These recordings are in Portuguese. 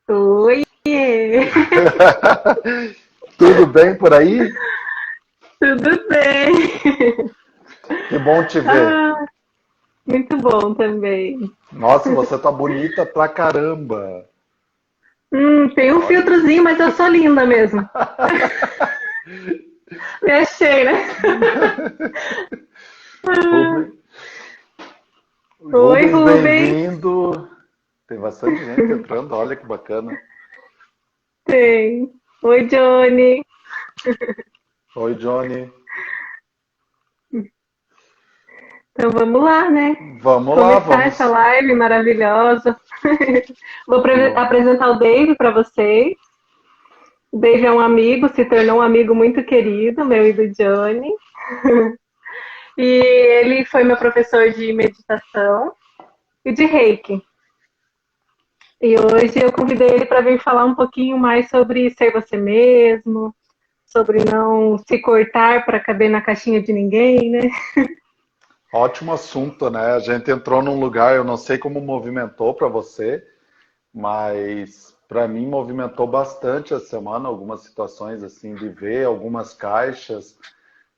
Oi! Tudo bem por aí? Tudo bem? Que bom te ver. Ah, muito bom também. Nossa, você tá bonita pra caramba. Tem um Olha. filtrozinho, mas eu sou linda mesmo. Me achei, né? Rubens, Oi, Rubens, Rubens. bem-vindo. Tem bastante gente entrando, olha que bacana. Tem. Oi, Johnny. Oi, Johnny. Então vamos lá, né? Vamos lá, Começar essa vamos. live maravilhosa. Vou No- apresentar o Dave para vocês. O Dave é um amigo, se tornou um amigo muito querido, meu e do Johnny. E ele foi meu professor de meditação e de Reiki. E hoje eu convidei ele para vir falar um pouquinho mais sobre ser você mesmo, sobre não se cortar para caber na caixinha de ninguém, né? Ótimo assunto, né? A gente entrou num lugar, eu não sei como movimentou para você, mas para mim movimentou bastante a semana, algumas situações assim de ver algumas caixas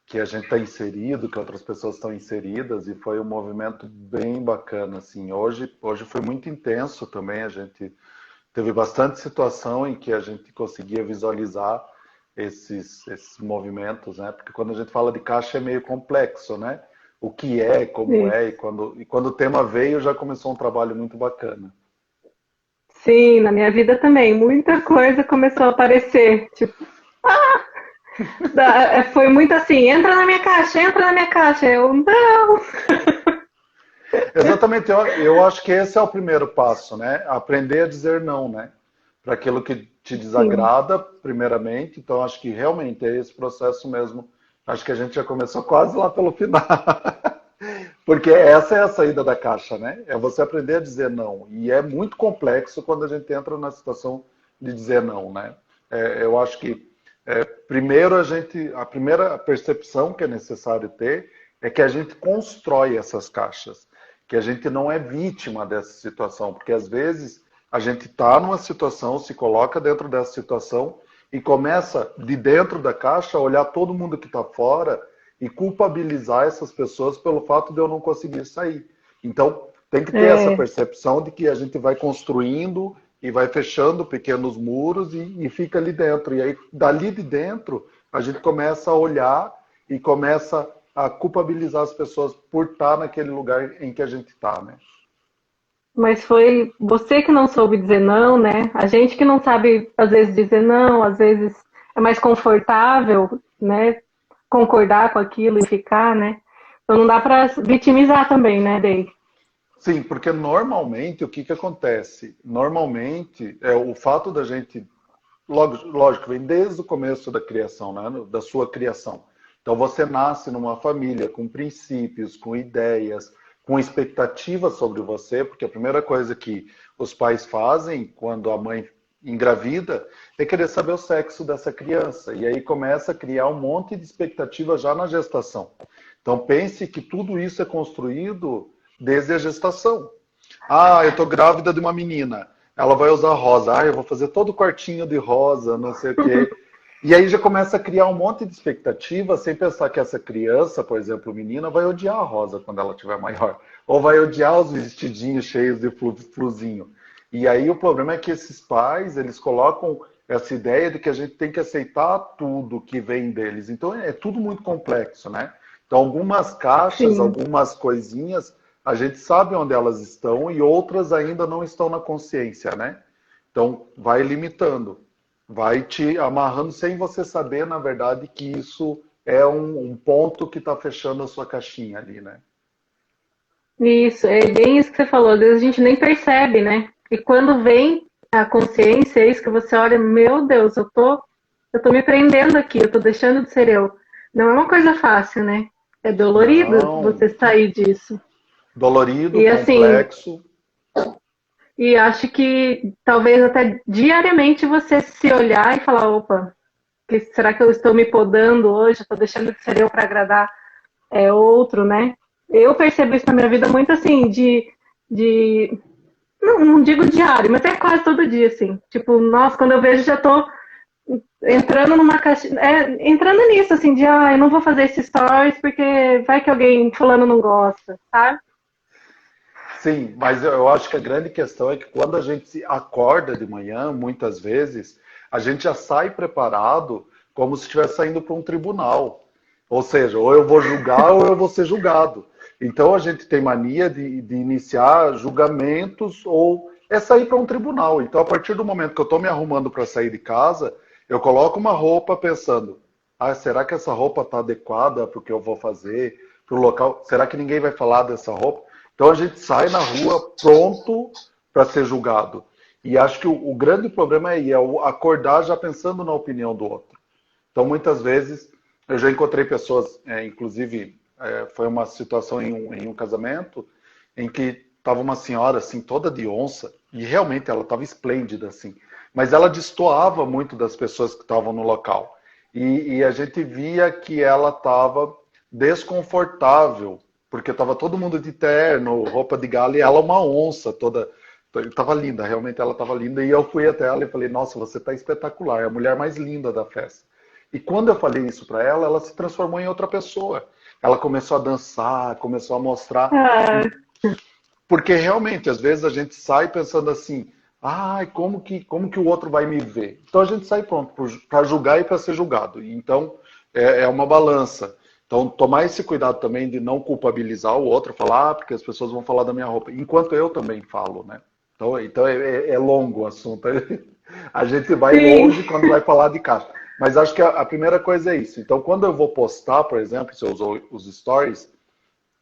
que a gente está inserido, que outras pessoas estão inseridas, e foi um movimento bem bacana, assim. Hoje foi muito intenso também, a gente teve bastante situação em que a gente conseguia visualizar esses movimentos, né? Porque quando a gente fala de caixa é meio complexo, né? O que é, como é, Isso. e quando o tema veio já começou um trabalho muito bacana. Sim, na minha vida também. Muita coisa começou a aparecer. Tipo, foi muito assim, entra na minha caixa. Eu, não. Exatamente, eu acho que esse é o primeiro passo, né? Aprender a dizer não, né? Para aquilo que te Sim, desagrada, primeiramente. Então, acho que realmente é esse processo mesmo. Acho que a gente já começou quase lá pelo final. Porque essa é a saída da caixa, né? É você aprender a dizer não. E é muito complexo quando a gente entra na situação de dizer não, né? Eu acho que primeiro a primeira percepção que é necessário ter é que a gente constrói essas caixas, que a gente não é vítima dessa situação, porque às vezes a gente está numa situação, se coloca dentro dessa situação e começa de dentro da caixa a olhar todo mundo que está fora e culpabilizar essas pessoas pelo fato de eu não conseguir sair. Então, tem que ter essa é, percepção de que a gente vai construindo e vai fechando pequenos muros e fica ali dentro. E aí, dali de dentro, a gente começa a olhar e começa a culpabilizar as pessoas por estar naquele lugar em que a gente está, né? mas foi você que não soube dizer não, né? A gente que não sabe, às vezes, dizer não, às vezes é mais confortável, né? Concordar com aquilo e ficar, né? Então não dá para vitimizar também, né, Dave? Sim, porque normalmente o que que acontece? Normalmente é o fato da gente, lógico, vem desde o começo da criação, né? Da sua criação. Então você nasce numa família com princípios, com ideias, com expectativas sobre você, porque a primeira coisa que os pais fazem quando a mãe engravida é querer saber o sexo dessa criança. E aí começa a criar um monte de expectativa já na gestação. Então pense que tudo isso é construído desde a gestação. Ah, eu estou grávida de uma menina. Ela vai usar rosa. Ah, eu vou fazer todo o quartinho de rosa, não sei o quê. E aí já começa a criar um monte de expectativa sem pensar que essa criança, por exemplo, menina, vai odiar a rosa quando ela tiver maior. Ou vai odiar os vestidinhos cheios de fluzinho. E aí o problema é que esses pais, eles colocam essa ideia de que a gente tem que aceitar tudo que vem deles. Então é tudo muito complexo, né? Então algumas caixas, Sim. algumas coisinhas, a gente sabe onde elas estão e outras ainda não estão na consciência, né? Então vai limitando, vai te amarrando sem você saber, na verdade, que isso é um ponto que está fechando a sua caixinha ali, né? Isso, é bem isso que você falou, às vezes a gente nem percebe, né? E quando vem a consciência, é isso que você olha, meu Deus, eu tô me prendendo aqui, eu tô deixando de ser eu. Não é uma coisa fácil, né? É dolorido Não, você sair disso. dolorido, E assim, complexo. e acho que talvez até diariamente você se olhar e falar, opa, será que eu estou me podando hoje? Estou deixando de ser eu para agradar outro, né? Eu percebo isso na minha vida muito assim, de não digo diário, mas é quase todo dia, assim. Tipo, nossa, quando eu vejo já tô entrando numa caixa, entrando nisso, assim, de, eu não vou fazer esses stories porque vai que alguém fulano não gosta, sabe? Sim, mas eu acho que a grande questão é que quando a gente se acorda de manhã, muitas vezes, a gente já sai preparado como se estivesse saindo para um tribunal. Ou seja, ou eu vou julgar ou eu vou ser julgado. Então a gente tem mania de iniciar julgamentos ou é sair para um tribunal. Então, a partir do momento que eu estou me arrumando para sair de casa, eu coloco uma roupa pensando: será que essa roupa está adequada para o que eu vou fazer, para o local? Será que ninguém vai falar dessa roupa? Então a gente sai na rua pronto para ser julgado. E acho que o grande problema é o acordar já pensando na opinião do outro. Então muitas vezes eu já encontrei pessoas, inclusive foi uma situação em um casamento em que estava uma senhora assim toda de onça e realmente ela estava esplêndida assim, mas ela destoava muito das pessoas que estavam no local. E a gente via que ela estava desconfortável porque estava todo mundo de terno, roupa de gala, e ela uma onça toda. Estava linda, realmente ela estava linda. E eu fui até ela e falei: Nossa, você está espetacular, é a mulher mais linda da festa. E quando eu falei isso para ela, ela se transformou em outra pessoa. Ela começou a dançar, começou a mostrar. Ah, Porque realmente, às vezes a gente sai pensando assim: como que o outro vai me ver? Então a gente sai pronto para julgar e para ser julgado. Então é uma balança. Então, tomar esse cuidado também de não culpabilizar o outro, falar, porque as pessoas vão falar da minha roupa, enquanto eu também falo, né? Então é longo o assunto. A gente vai sim, longe quando vai falar de casa. Mas acho que a primeira coisa é isso. Então, quando eu vou postar, por exemplo, se eu uso os stories,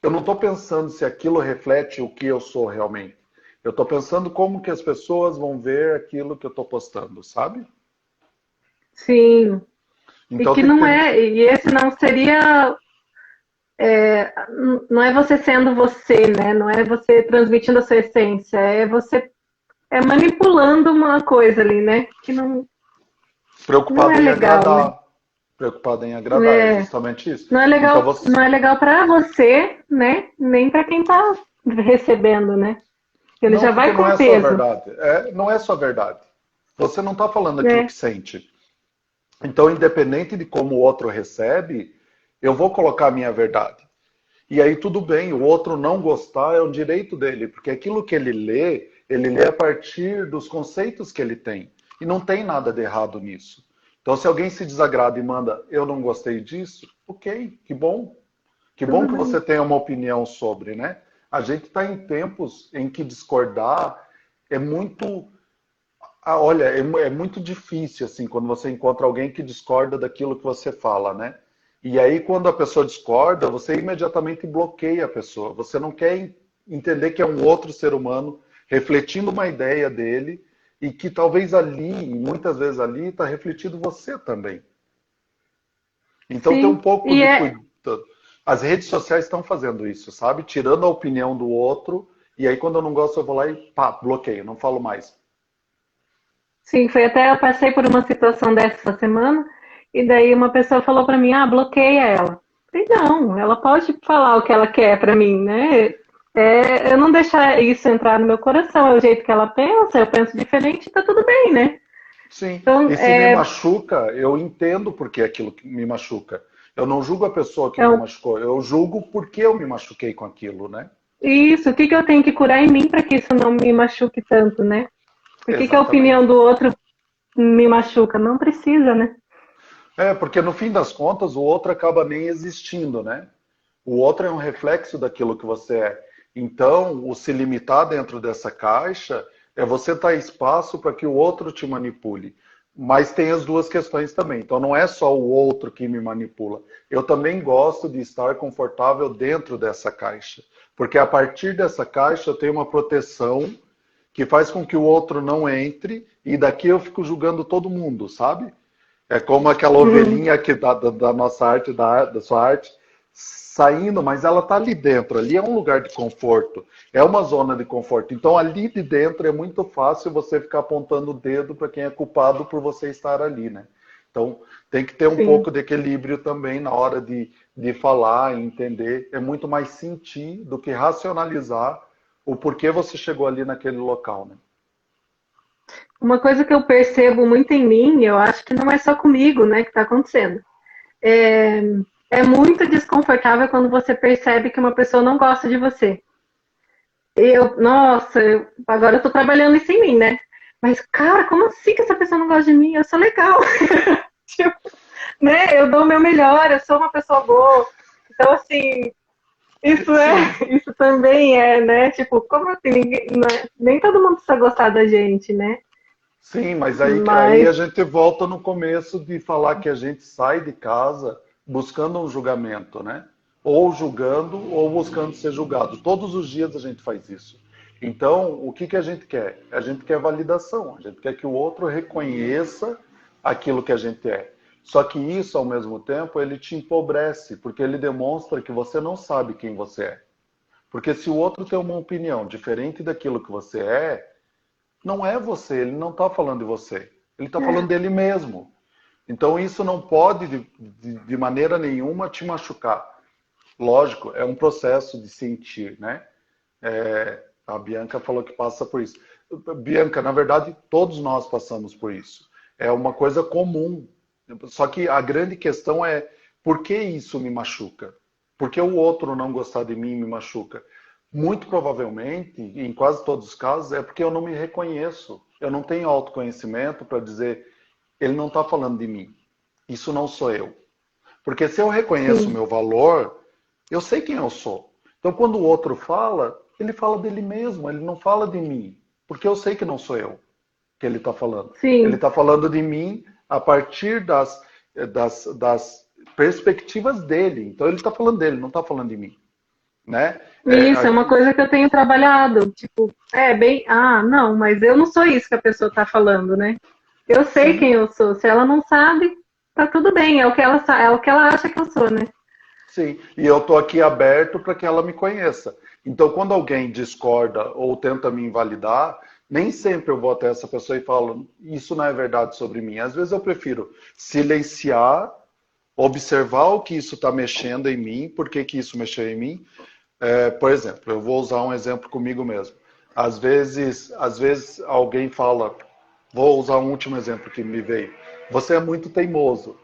eu não estou pensando se aquilo reflete o que eu sou realmente. Eu estou pensando como que as pessoas vão ver aquilo que eu estou postando, sabe? sim. E Então que tem que não ter. é, e esse não seria, não é você sendo você, né? Não é você transmitindo a sua essência, é você manipulando uma coisa ali, né? Que não é Preocupado em legal, né? agradar. Preocupado em agradar, é É, justamente isso. não é Então legal, você. não é legal para você, né? Nem para quem tá recebendo, né? Ele Não, já porque vai não com é só peso, verdade. Não é só verdade. Você não está falando aquilo né? que sente. Então, independente de como o outro recebe, eu vou colocar a minha verdade. E aí tudo bem, o outro não gostar é um direito dele, porque aquilo que ele lê a partir dos conceitos que ele tem. E não tem nada de errado nisso. Então, se alguém se desagrada e manda, eu não gostei disso, ok, que bom. Que bom Tudo que bem. você tenha uma opinião sobre, né? A gente está em tempos em que discordar é muito. Olha, é muito difícil, assim, quando você encontra alguém que discorda daquilo que você fala, né? E aí, quando a pessoa discorda, você imediatamente bloqueia a pessoa. Você não quer entender que é um outro ser humano refletindo uma ideia dele e que talvez ali, e muitas vezes ali, está refletido você também. Então, tem um Sim. pouco E de é, cuidado. As redes sociais estão fazendo isso, sabe? Tirando a opinião do outro, e aí, quando eu não gosto, eu vou lá e pá, bloqueio, não falo mais. sim, foi até eu passei por uma situação dessa semana e daí uma pessoa falou para mim, bloqueia ela. Eu falei, não, ela pode falar o que ela quer para mim, né? Eu não deixar isso entrar no meu coração, é o jeito que ela pensa, eu penso diferente, tá tudo bem, né? Sim, Então, e se me machuca, eu entendo porque aquilo que me machuca. Eu não julgo a pessoa que me então, machucou, eu julgo porque eu me machuquei com aquilo, né? isso, o que que eu tenho que curar em mim para que isso não me machuque tanto, né? Por que que a opinião Exatamente. do outro me machuca? Não precisa, né? Porque no fim das contas o outro acaba nem existindo, né? O outro é um reflexo daquilo que você é. Então, o se limitar dentro dessa caixa é você dar espaço para que o outro te manipule. Mas tem as duas questões também. Então, não é só o outro que me manipula. Eu também gosto de estar confortável dentro dessa caixa. Porque a partir dessa caixa eu tenho uma proteção que faz com que o outro não entre e daqui eu fico julgando todo mundo, sabe? É como aquela Hum, ovelhinha que da nossa arte, da sua arte, saindo, mas ela está ali dentro. Ali é um lugar de conforto, é uma zona de conforto. Então, ali de dentro é muito fácil você ficar apontando o dedo para quem é culpado por você estar ali, né? Então, tem que ter um sim. pouco de equilíbrio também na hora de falar e entender. É muito mais sentir do que racionalizar o porquê você chegou ali naquele local, né? Uma coisa que eu percebo muito em mim, eu acho que não é só comigo, né, que está acontecendo. É, é muito desconfortável quando você percebe que uma pessoa não gosta de você. Nossa, agora eu tô trabalhando isso em mim, né? Mas, cara, como assim que essa pessoa não gosta de mim? Eu sou legal. Tipo, né? Eu dou o meu melhor, eu sou uma pessoa boa. Então, assim, Sim, isso também é, né? Tipo, como assim? Nem todo mundo precisa gostar da gente, né? sim, mas aí a Mas, gente volta no começo de falar que a gente sai de casa buscando um julgamento, né? Ou julgando ou buscando ser julgado. Todos os dias a gente faz isso. Então, o que que a gente quer? A gente quer validação, a gente quer que o outro reconheça aquilo que a gente é. Só que isso, ao mesmo tempo, ele te empobrece, porque ele demonstra que você não sabe quem você é. Porque se o outro tem uma opinião diferente daquilo que você é, não é você, ele não está falando de você, ele está falando dele mesmo. Então isso não pode, de maneira nenhuma, te machucar. Lógico, é um processo de sentir, né? A Bianca falou que passa por isso. Bianca, na verdade, todos nós passamos por isso. É uma coisa comum. Só que a grande questão é por que isso me machuca? Por que o outro não gostar de mim me machuca? Muito provavelmente, em quase todos os casos, é porque eu não me reconheço. Eu não tenho autoconhecimento para dizer, ele não está falando de mim. Isso não sou eu. Porque se eu reconheço o sim, meu valor, eu sei quem eu sou. Então, quando o outro fala, ele fala dele mesmo, ele não fala de mim. Porque eu sei que não sou eu que ele está falando. Ele sim. está falando de mim a partir das perspectivas dele. Então, ele está falando dele, não está falando de mim. Né? Isso é uma coisa que eu tenho trabalhado. Tipo, não, mas eu não sou isso que a pessoa tá falando, né? Eu sei Sim, quem eu sou. Se ela não sabe, tá tudo bem. É o que ela acha que eu sou, né? sim. E eu estou aqui aberto para que ela me conheça. Então, quando alguém discorda ou tenta me invalidar, nem sempre eu vou até essa pessoa e falo, isso não é verdade sobre mim. Às vezes eu prefiro silenciar, observar o que isso está mexendo em mim, por que que isso mexeu em mim. Por exemplo, eu vou usar um exemplo comigo mesmo. Às vezes alguém fala, vou usar um último exemplo que me veio. Você é muito teimoso.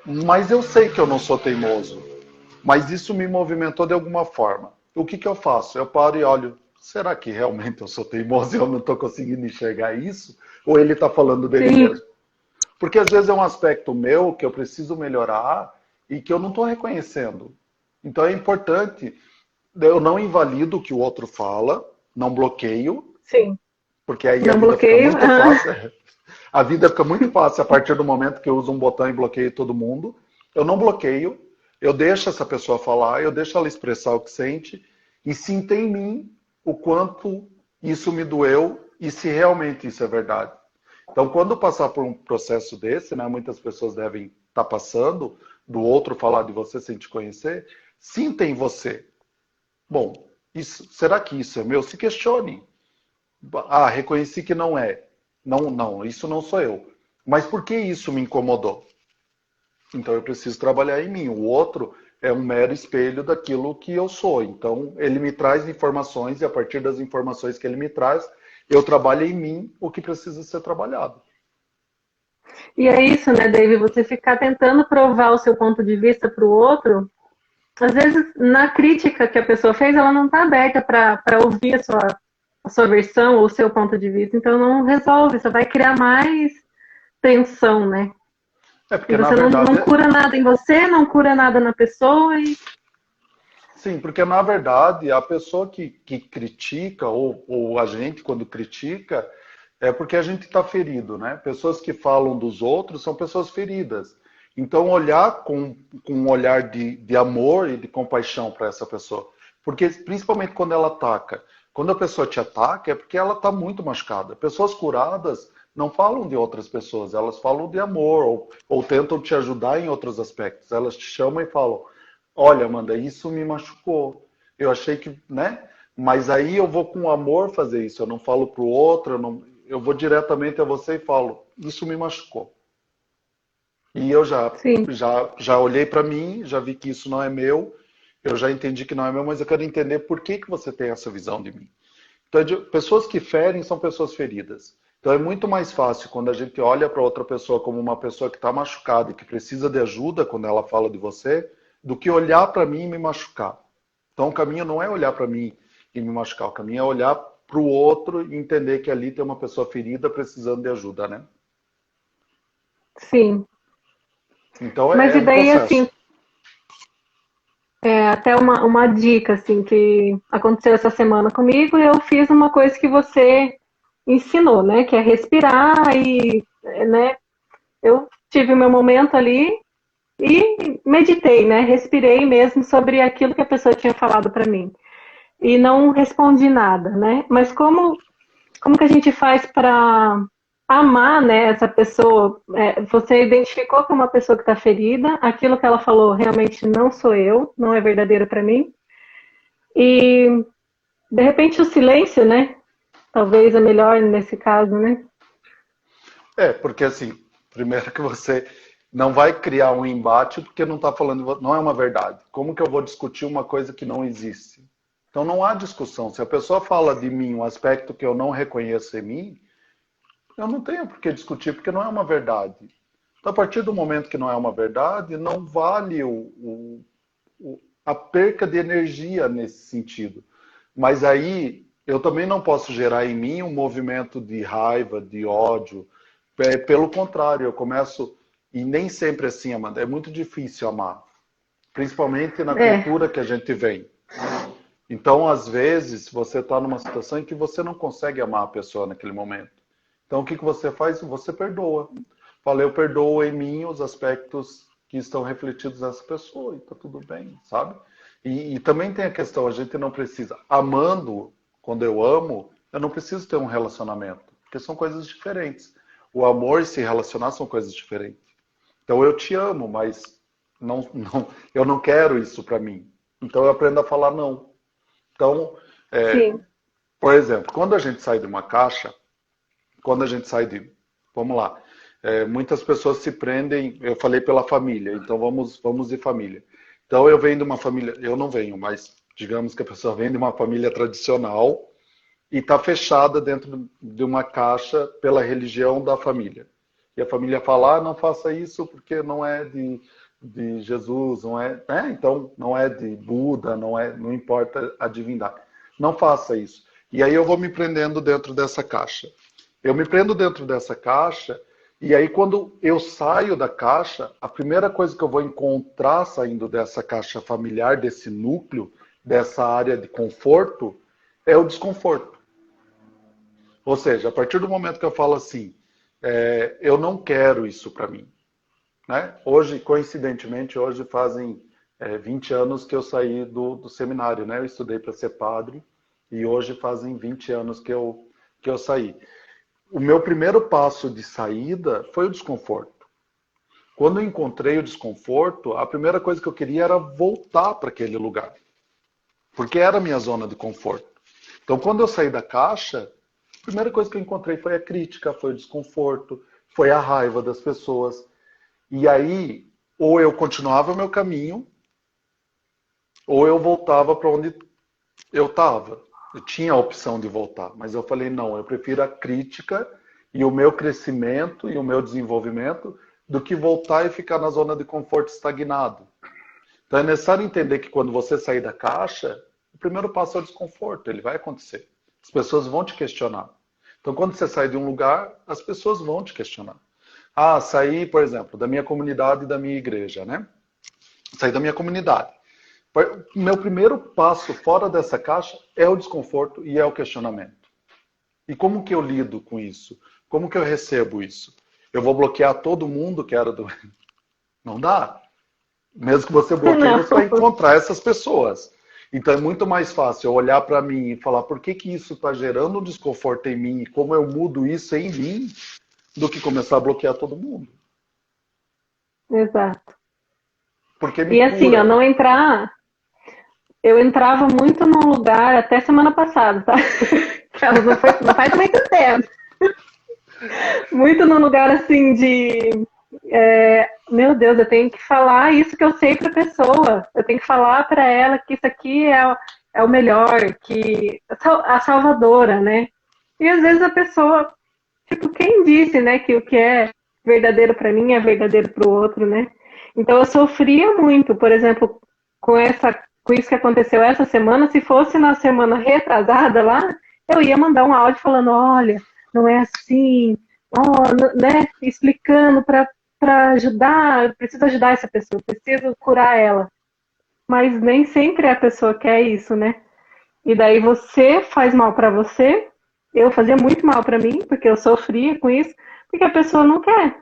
Mas eu sei que eu não sou teimoso. Mas isso me movimentou de alguma forma. O que que eu faço? Eu paro e olho, será que realmente eu sou teimoso e eu não estou conseguindo enxergar isso? Ou ele está falando dele Sim, mesmo? Porque às vezes é um aspecto meu que eu preciso melhorar e que eu não estou reconhecendo. Então é importante, eu não invalido o que o outro fala, não bloqueio, sim. porque aí a Não vida fica bloqueio. muito fácil. A vida fica muito fácil a partir do momento que eu uso um botão e bloqueio todo mundo. Eu não bloqueio, eu deixo essa pessoa falar, eu deixo ela expressar o que sente e sinto em mim o quanto isso me doeu e se realmente isso é verdade. Então, quando passar por um processo desse, né, muitas pessoas devem estar passando, do outro falar de você sem te conhecer, sinta em você. Bom, será que isso é meu? Se questione. Ah, reconheci que não é. Não, não, isso não sou eu. Mas por que isso me incomodou? Então eu preciso trabalhar em mim. O outro é um mero espelho daquilo que eu sou. Então ele me traz informações e a partir das informações que ele me traz, eu trabalho em mim o que precisa ser trabalhado. E é isso, né, David? Você ficar tentando provar o seu ponto de vista para o outro, às vezes na crítica que a pessoa fez, ela não está aberta para ouvir a sua versão ou o seu ponto de vista, então não resolve, só vai criar mais tensão, né? É E porque na você não verdade, cura nada em você, não cura nada na pessoa e sim, porque na verdade a pessoa que critica ou a gente quando critica é porque a gente está ferido, né? Pessoas que falam dos outros são pessoas feridas. Então, olhar com um olhar de amor e de compaixão para essa pessoa. Porque, principalmente quando ela ataca. Quando a pessoa te ataca, é porque ela está muito machucada. Pessoas curadas não falam de outras pessoas, elas falam de amor ou tentam te ajudar em outros aspectos. Elas te chamam e falam: olha, Amanda, isso me machucou. Eu achei que, né? Mas aí eu vou com amor fazer isso. Eu não falo para o outro, eu vou diretamente a você e falo: isso me machucou. E eu sim, já olhei para mim, já vi que isso não é meu, eu já entendi que não é meu, mas eu quero entender por que que você tem essa visão de mim. Então, pessoas que ferem são pessoas feridas. Então é muito mais fácil quando a gente olha para outra pessoa como uma pessoa que está machucada e que precisa de ajuda quando ela fala de você, do que olhar para mim e me machucar. Então o caminho não é olhar para mim e me machucar, o caminho é olhar para o outro e entender que ali tem uma pessoa ferida precisando de ajuda, né? Sim. Então Mas é e um daí, processo. assim, até uma dica, assim, que aconteceu essa semana comigo, eu fiz uma coisa que você ensinou, né? Que é respirar e, né? Eu tive o meu momento ali e meditei, né? Respirei mesmo sobre aquilo que a pessoa tinha falado para mim. E não respondi nada, né? Mas como que a gente faz para amar, né, essa pessoa? Você identificou como uma pessoa que está ferida, aquilo que ela falou realmente não sou eu, não é verdadeiro para mim. E de repente o silêncio, né? Talvez é melhor nesse caso, né? Porque assim, primeiro que você não vai criar um embate porque não está falando, não é uma verdade. Como que eu vou discutir uma coisa que não existe? Então não há discussão. Se a pessoa fala de mim um aspecto que eu não reconheço em mim, eu não tenho por que discutir, porque não é uma verdade. Então, a partir do momento que não é uma verdade, não vale a perca de energia nesse sentido. Mas aí eu também não posso gerar em mim um movimento de raiva, de ódio. Pelo contrário, eu começo, e nem sempre assim, Amanda, é muito difícil amar, principalmente na É, cultura que a gente vem. Então, às vezes, você está numa situação em que você não consegue amar a pessoa naquele momento. Então, o que você faz? Você perdoa. Fala, eu perdoo em mim os aspectos que estão refletidos nessa pessoa, e está tudo bem, sabe? E também tem a questão, a gente não precisa, amando, quando eu amo, eu não preciso ter um relacionamento, porque são coisas diferentes. O amor e se relacionar são coisas diferentes. Então, eu te amo, mas eu não quero isso para mim. Então, eu aprendo a falar não. Então, é, sim. por exemplo, quando a gente sai de uma caixa, quando a gente sai de. Vamos lá. Muitas pessoas se prendem, eu falei pela família, então vamos de família. Então eu venho de uma família, eu não venho, mas digamos que a pessoa vem de uma família tradicional e está fechada dentro de uma caixa pela religião da família. E a família fala, não faça isso porque não é de Jesus, não é, né? Então não é de Buda, não importa a divindade. Não faça isso. E aí eu vou me prendendo dentro dessa caixa. Eu me prendo dentro dessa caixa e aí quando eu saio da caixa, a primeira coisa que eu vou encontrar saindo dessa caixa familiar, desse núcleo, dessa área de conforto, é o desconforto. Ou seja, a partir do momento que eu falo assim, eu não quero isso para mim, né? Hoje, coincidentemente, hoje fazem 20 anos que eu saí do seminário, né? Eu estudei para ser padre e hoje fazem 20 anos que eu saí. O meu primeiro passo de saída foi o desconforto. Quando eu encontrei o desconforto, a primeira coisa que eu queria era voltar para aquele lugar, porque era a minha zona de conforto. Então, quando eu saí da caixa, a primeira coisa que eu encontrei foi a crítica, foi o desconforto, foi a raiva das pessoas. E aí, ou eu continuava o meu caminho, ou eu voltava para onde eu estava. Eu tinha a opção de voltar, mas eu falei, não, eu prefiro a crítica e o meu crescimento e o meu desenvolvimento do que voltar e ficar na zona de conforto estagnado. Então é necessário entender que quando você sair da caixa, o primeiro passo é o desconforto, ele vai acontecer. As pessoas vão te questionar. Então quando você sai de um lugar, as pessoas vão te questionar. Ah, saí, por exemplo, da minha comunidade e da minha igreja, né? Saí da minha comunidade. Meu primeiro passo fora dessa caixa é o desconforto e é o questionamento. E como que eu lido com isso? Como que eu recebo isso? Eu vou bloquear todo mundo que era do... Não dá. Mesmo que você bloqueie, Não. você vai encontrar essas pessoas. Então é muito mais fácil eu olhar para mim e falar por que que isso está gerando um desconforto em mim e como eu mudo isso em mim, do que começar a bloquear todo mundo. Exato. Porque me E assim, ó, cura. não entrar. Eu entrava muito num lugar até semana passada, tá? Não faz muito tempo. Muito num lugar assim de. Meu Deus, eu tenho que falar isso que eu sei para a pessoa. Eu tenho que falar para ela que isso aqui é é o melhor, que a salvadora, né? E às vezes a pessoa, tipo, quem disse, né, que o que é verdadeiro para mim é verdadeiro para o outro, né? Então eu sofria muito, por exemplo, com isso que aconteceu essa semana, se fosse na semana retrasada lá, eu ia mandar um áudio falando, olha, não é assim, ó, né, explicando para ajudar, eu preciso ajudar essa pessoa, preciso curar ela. Mas nem sempre a pessoa quer isso, né? E daí você faz mal para você. Eu fazia muito mal para mim, porque eu sofria com isso, porque a pessoa não quer.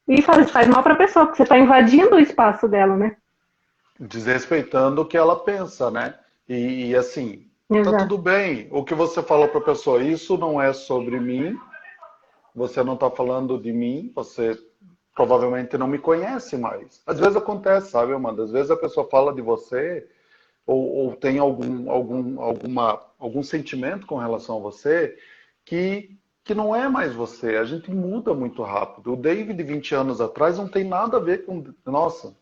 E faz mal para a pessoa, porque você está invadindo o espaço dela, né? Desrespeitando o que ela pensa, né? E assim, tá Exato. tudo bem. O que você falou para a pessoa, isso não é sobre mim, você não está falando de mim, você provavelmente não me conhece mais. Às vezes acontece, sabe, Amanda? Às vezes a pessoa fala de você ou tem algum sentimento com relação a você que não é mais você. A gente muda muito rápido. O David, 20 anos atrás, não tem nada a ver com. Nossa,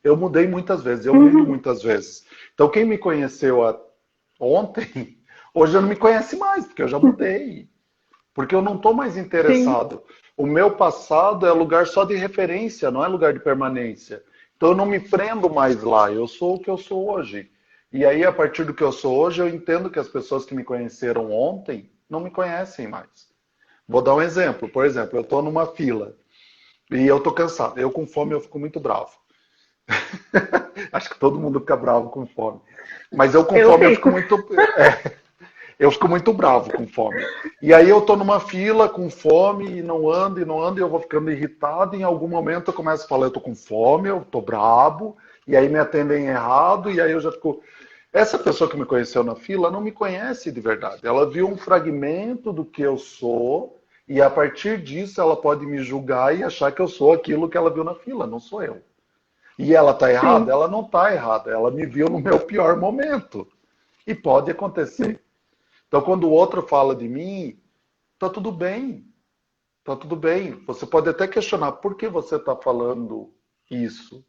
eu mudei muitas vezes, eu mudo Uhum. muitas vezes. Então, quem me conheceu ontem, hoje já não me conhece mais, porque eu já mudei. Porque eu não estou mais Sim, interessado. O meu passado é lugar só de referência, não é lugar de permanência. Então eu não me prendo mais lá, eu sou o que eu sou hoje. E aí, a partir do que eu sou hoje, eu entendo que as pessoas que me conheceram ontem não me conhecem mais. Vou dar um exemplo. Por exemplo, eu estou numa fila e eu estou cansado. Eu com fome eu fico muito bravo. Acho que todo mundo fica bravo com fome. Mas eu com eu fome eu fico fico. muito. Eu fico muito bravo com fome. E aí eu tô numa fila com fome e não ando, e não ando, e eu vou ficando irritado, e em algum momento eu começo a falar, eu tô com fome, eu tô brabo, e aí me atendem errado, e aí eu já fico. Essa pessoa que me conheceu na fila não me conhece de verdade. Ela viu um fragmento do que eu sou, e a partir disso ela pode me julgar e achar que eu sou aquilo que ela viu na fila, não sou eu. E ela tá errada? Sim, Ela não tá errada, ela me viu no meu pior momento. E pode acontecer. Então, quando o outro fala de mim, tá tudo bem, tá tudo bem. Você pode até questionar por que você está falando isso,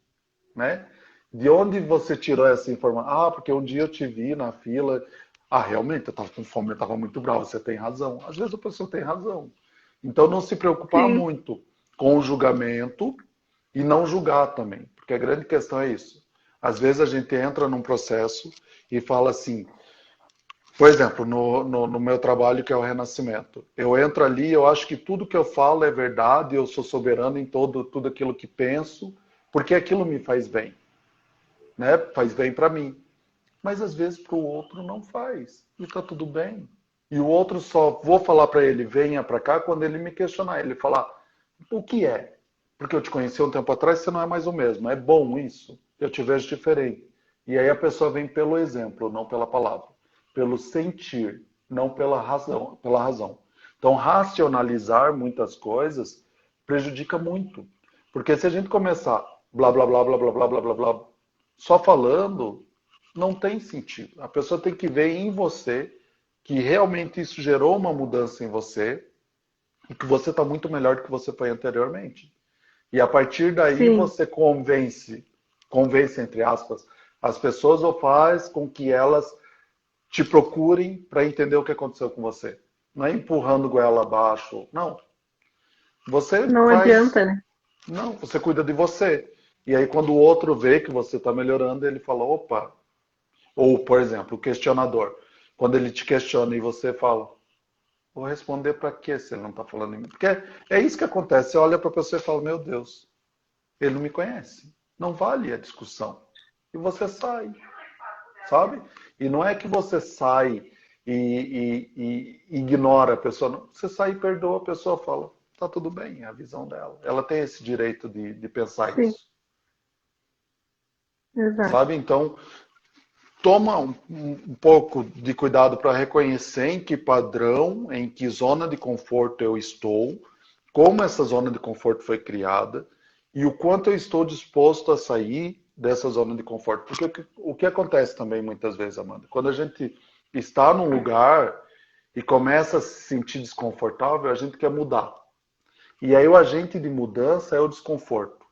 né? De onde você tirou essa informação? Ah, porque um dia eu te vi na fila. Ah, realmente, eu estava com fome, eu estava muito bravo. Você tem razão. Às vezes a pessoa tem razão. Então, não se preocupar sim. muito com o julgamento e não julgar também, porque a grande questão é isso. Às vezes a gente entra num processo e fala assim, por exemplo, no meu trabalho que é o Renascimento. Eu entro ali, eu acho que tudo que eu falo é verdade, eu sou soberano em tudo aquilo que penso, porque aquilo me faz bem, né? Faz bem para mim. Mas às vezes para o outro não faz, e tá tudo bem. E o outro só vou falar para ele, venha para cá, quando ele me questionar, ele falar, o que é? Porque eu te conheci um tempo atrás, você não é mais o mesmo. É bom isso? Eu te vejo diferente. E aí a pessoa vem pelo exemplo, não pela palavra. Pelo sentir, não pela razão. Pela razão. Então, racionalizar muitas coisas prejudica muito. Porque se a gente começar blá, blá, blá, blá, blá, blá, blá, blá, blá, só falando, não tem sentido. A pessoa tem que ver em você que realmente isso gerou uma mudança em você e que você está muito melhor do que você foi anteriormente. E a partir daí Sim. você convence entre aspas, as pessoas ou faz com que elas te procurem para entender o que aconteceu com você. Não é empurrando goela abaixo, não. Você Não faz, adianta, né? não, você cuida de você. E aí quando o outro vê que você está melhorando, ele fala, opa. Ou, por exemplo, o questionador. Quando ele te questiona e você fala, vou responder para quê se ele não está falando em mim? Porque é isso que acontece. Você olha para a pessoa e fala, meu Deus, ele não me conhece. Não vale a discussão. E você sai, sabe? E não é que você sai e ignora a pessoa. Não. Você sai e perdoa a pessoa, fala, tá tudo bem, é a visão dela. Ela tem esse direito de pensar Sim, isso. exato. Sabe? Então, toma um pouco de cuidado para reconhecer em que padrão, em que zona de conforto eu estou, como essa zona de conforto foi criada e o quanto eu estou disposto a sair dessa zona de conforto. Porque o que acontece também muitas vezes, Amanda, quando a gente está num lugar e começa a se sentir desconfortável, a gente quer mudar. E aí o agente de mudança é o desconforto.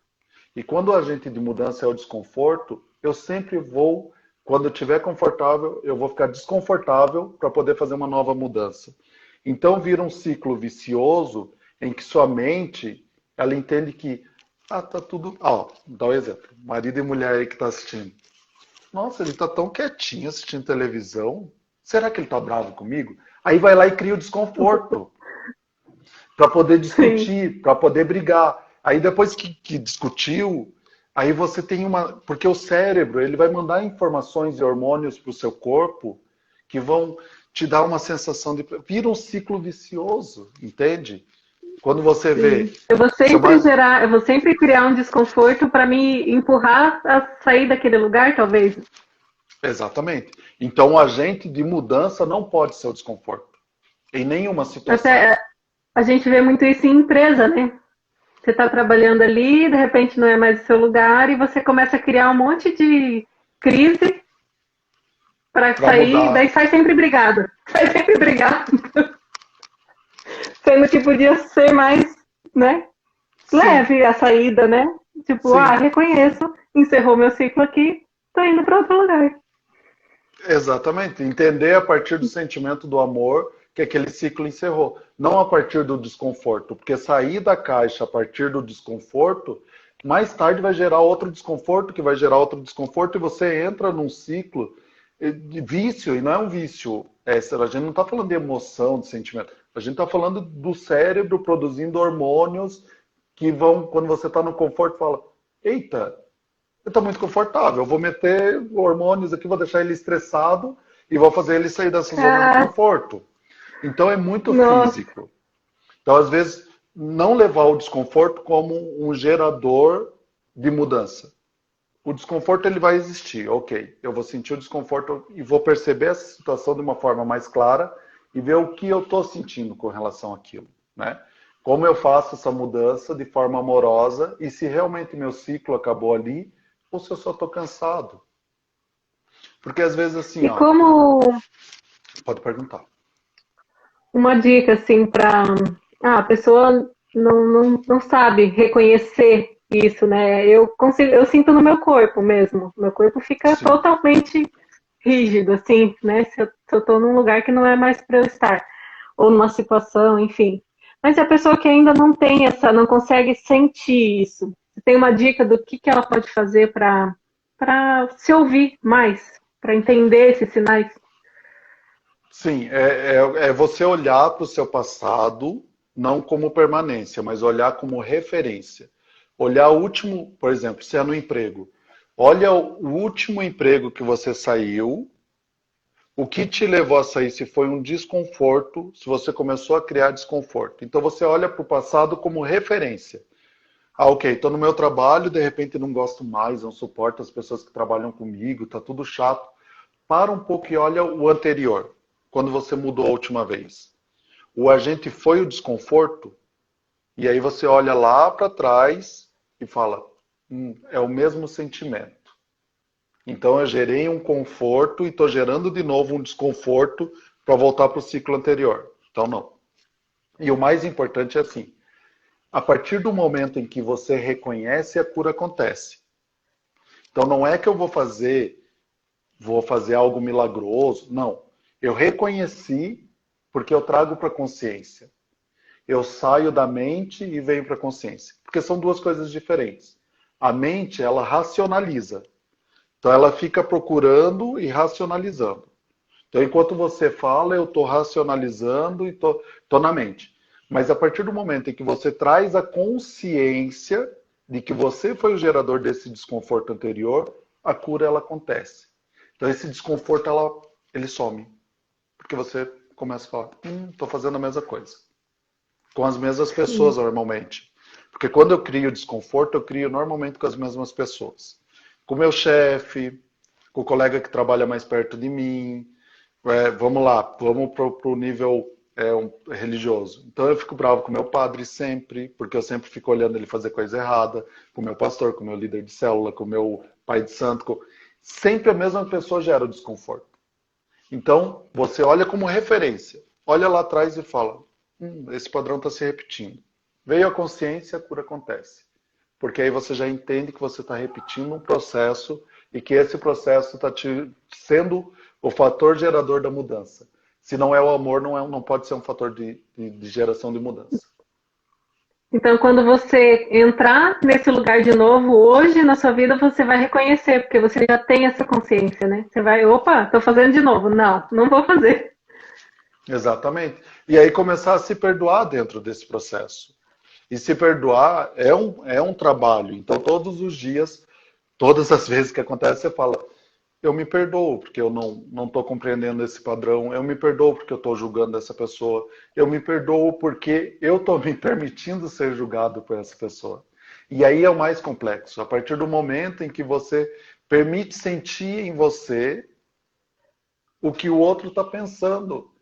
E quando o agente de mudança é o desconforto, eu sempre vou Quando eu estiver confortável, eu vou ficar desconfortável para poder fazer uma nova mudança. Então vira um ciclo vicioso em que sua mente, ela entende que, tá tudo... Ó, dá um exemplo. Marido e mulher aí que tá assistindo. Nossa, ele tá tão quietinho assistindo televisão. Será que ele tá bravo comigo? Aí vai lá e cria o desconforto para poder Sim. discutir, para poder brigar. Aí depois que discutiu, aí você tem uma... Porque o cérebro, ele vai mandar informações e hormônios para o seu corpo que vão te dar uma sensação de... Vira um ciclo vicioso, entende? Quando você Sim. vê... Eu vou sempre criar um desconforto para me empurrar a sair daquele lugar, talvez. Exatamente. Então o agente de mudança não pode ser o desconforto. Em nenhuma situação. Até a gente vê muito isso em empresa, né? Você está trabalhando ali, de repente não é mais o seu lugar e você começa a criar um monte de crise para Para sair, daí mudar. sai sempre brigado. Sai sempre brigado. Sendo que podia ser mais, né, Sim, leve a saída, né? Tipo, sim. reconheço, encerrou meu ciclo aqui, tô indo para outro lugar. Exatamente. Entender a partir do sentimento do amor que aquele ciclo encerrou. Não a partir do desconforto. Porque sair da caixa a partir do desconforto, mais tarde vai gerar outro desconforto, que vai gerar outro desconforto, e você entra num ciclo de vício, e não é um vício. A gente não está falando de emoção, de sentimento. A gente está falando do cérebro produzindo hormônios que vão, quando você está no conforto, fala: eita, eu estou muito confortável. Eu vou meter hormônios aqui, vou deixar ele estressado e vou fazer ele sair dessa zona de Ah, conforto. Então é muito nossa, físico. Então, às vezes, não levar o desconforto como um gerador de mudança. O desconforto ele vai existir, ok. Eu vou sentir o desconforto e vou perceber essa situação de uma forma mais clara e ver o que eu estou sentindo com relação àquilo, né? Como eu faço essa mudança de forma amorosa e se realmente meu ciclo acabou ali ou se eu só estou cansado. Porque às vezes assim, e ó, como pode perguntar. uma dica assim para a pessoa não sabe reconhecer isso, né? Eu consigo, eu sinto no meu corpo mesmo. Meu corpo fica Sim. totalmente rígido, assim, né? Se eu tô num lugar que não é mais para eu estar, ou numa situação, enfim. Mas se a pessoa que ainda não tem essa, não consegue sentir isso, você tem uma dica do que ela pode fazer para se ouvir mais, para entender esses sinais? Sim, é você olhar para o seu passado, não como permanência, mas olhar como referência. Olhar o último, por exemplo, se é no emprego. Olha o último emprego que você saiu, o que te levou a sair, se foi um desconforto, se você começou a criar desconforto. Então você olha para o passado como referência. Ah, ok, estou no meu trabalho, de repente não gosto mais, não suporto as pessoas que trabalham comigo, tá tudo chato. Para um pouco e olha o anterior, quando você mudou a última vez. O agente foi o desconforto, e aí você olha lá para trás e fala: é o mesmo sentimento. Então eu gerei um conforto e estou gerando de novo um desconforto para voltar para o ciclo anterior. Então não. E o mais importante é assim: a partir do momento em que você reconhece, a cura acontece. Então não é que eu vou fazer algo milagroso. Não. Eu reconheci porque eu trago para a consciência. Eu saio da mente e venho para a consciência. Porque são duas coisas diferentes. A mente, ela racionaliza. Então ela fica procurando e racionalizando. Então enquanto você fala, eu estou racionalizando e estou na mente. Mas a partir do momento em que você traz a consciência de que você foi o gerador desse desconforto anterior, a cura ela acontece. Então esse desconforto ele some. Porque você começa a falar, estou fazendo a mesma coisa. Com as mesmas pessoas normalmente. Porque quando eu crio desconforto, eu crio normalmente com as mesmas pessoas. Com o meu chefe, com o colega que trabalha mais perto de mim. Vamos lá, vamos para o nível religioso. Então eu fico bravo com o meu padre sempre, porque eu sempre fico olhando ele fazer coisa errada, com o meu pastor, com o meu líder de célula, com o meu pai de santo. Sempre a mesma pessoa gera o desconforto. Então, você olha como referência. Olha lá atrás e fala: esse padrão está se repetindo. Veio a consciência, a cura acontece. Porque aí você já entende que você está repetindo um processo e que esse processo está sendo o fator gerador da mudança. Se não é o amor, não pode ser um fator de geração de mudança. Então, quando você entrar nesse lugar de novo, hoje na sua vida, você vai reconhecer, porque você já tem essa consciência, né? Você vai, opa, tô fazendo de novo. Não, não vou fazer. Exatamente. E aí começar a se perdoar dentro desse processo. E se perdoar é um trabalho. Então, todos os dias, todas as vezes que acontece, você fala, eu me perdoo porque eu não estou compreendendo esse padrão, eu me perdoo porque eu estou julgando essa pessoa, eu me perdoo porque eu estou me permitindo ser julgado por essa pessoa. E aí é o mais complexo. A partir do momento em que você permite sentir em você o que o outro está pensando.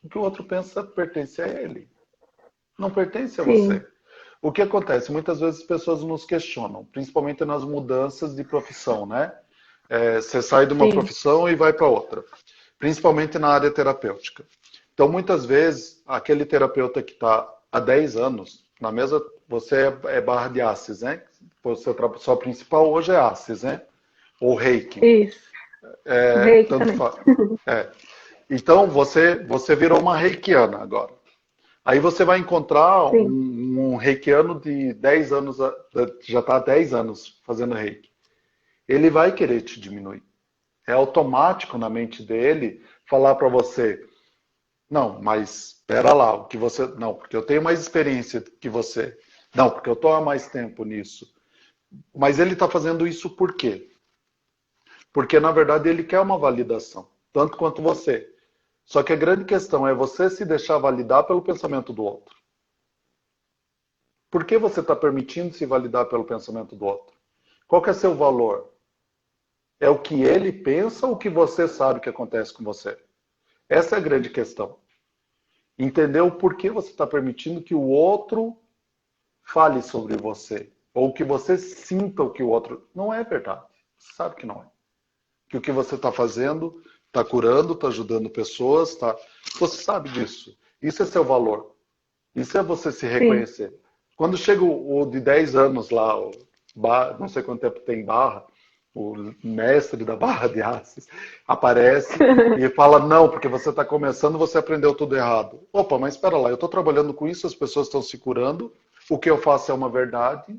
O que o outro pensa pertence a ele, não pertence a Sim, você. O que acontece? Muitas vezes as pessoas nos questionam, principalmente nas mudanças de profissão, né? Você sai de uma sim. profissão e vai para outra, principalmente na área terapêutica. Então, muitas vezes, aquele terapeuta que está há 10 anos, na mesa, você é barra de Assis, né? Sua principal hoje é Assis, né? Ou Reiki. Isso. Reiki Tanto também. faz. É. Então, você virou uma reikiana agora. Aí você vai encontrar Sim. um reikiano de 10 anos, já está há 10 anos fazendo reiki. Ele vai querer te diminuir. É automático na mente dele falar para você, não, mas espera lá, o que você, não, porque eu tenho mais experiência que você. Não, porque eu estou há mais tempo nisso. Mas ele está fazendo isso por quê? Porque, na verdade, ele quer uma validação, tanto quanto você. Só que a grande questão é você se deixar validar pelo pensamento do outro. Por que você está permitindo se validar pelo pensamento do outro? Qual que é seu valor? É o que ele pensa ou o que você sabe que acontece com você? Essa é a grande questão. Entender o porquê você está permitindo que o outro fale sobre você. Ou que você sinta o que o outro... Não é verdade. Você sabe que não é. Que o que você está fazendo está curando, está ajudando pessoas, tá... Você sabe disso. Isso é seu valor. Isso é você se Sim. reconhecer. Quando chega o de 10 anos lá, não sei quanto tempo tem barra, o mestre da barra de Assis aparece e fala, não, porque você está começando, você aprendeu tudo errado. Opa, mas espera lá, eu estou trabalhando com isso, as pessoas estão se curando, o que eu faço é uma verdade.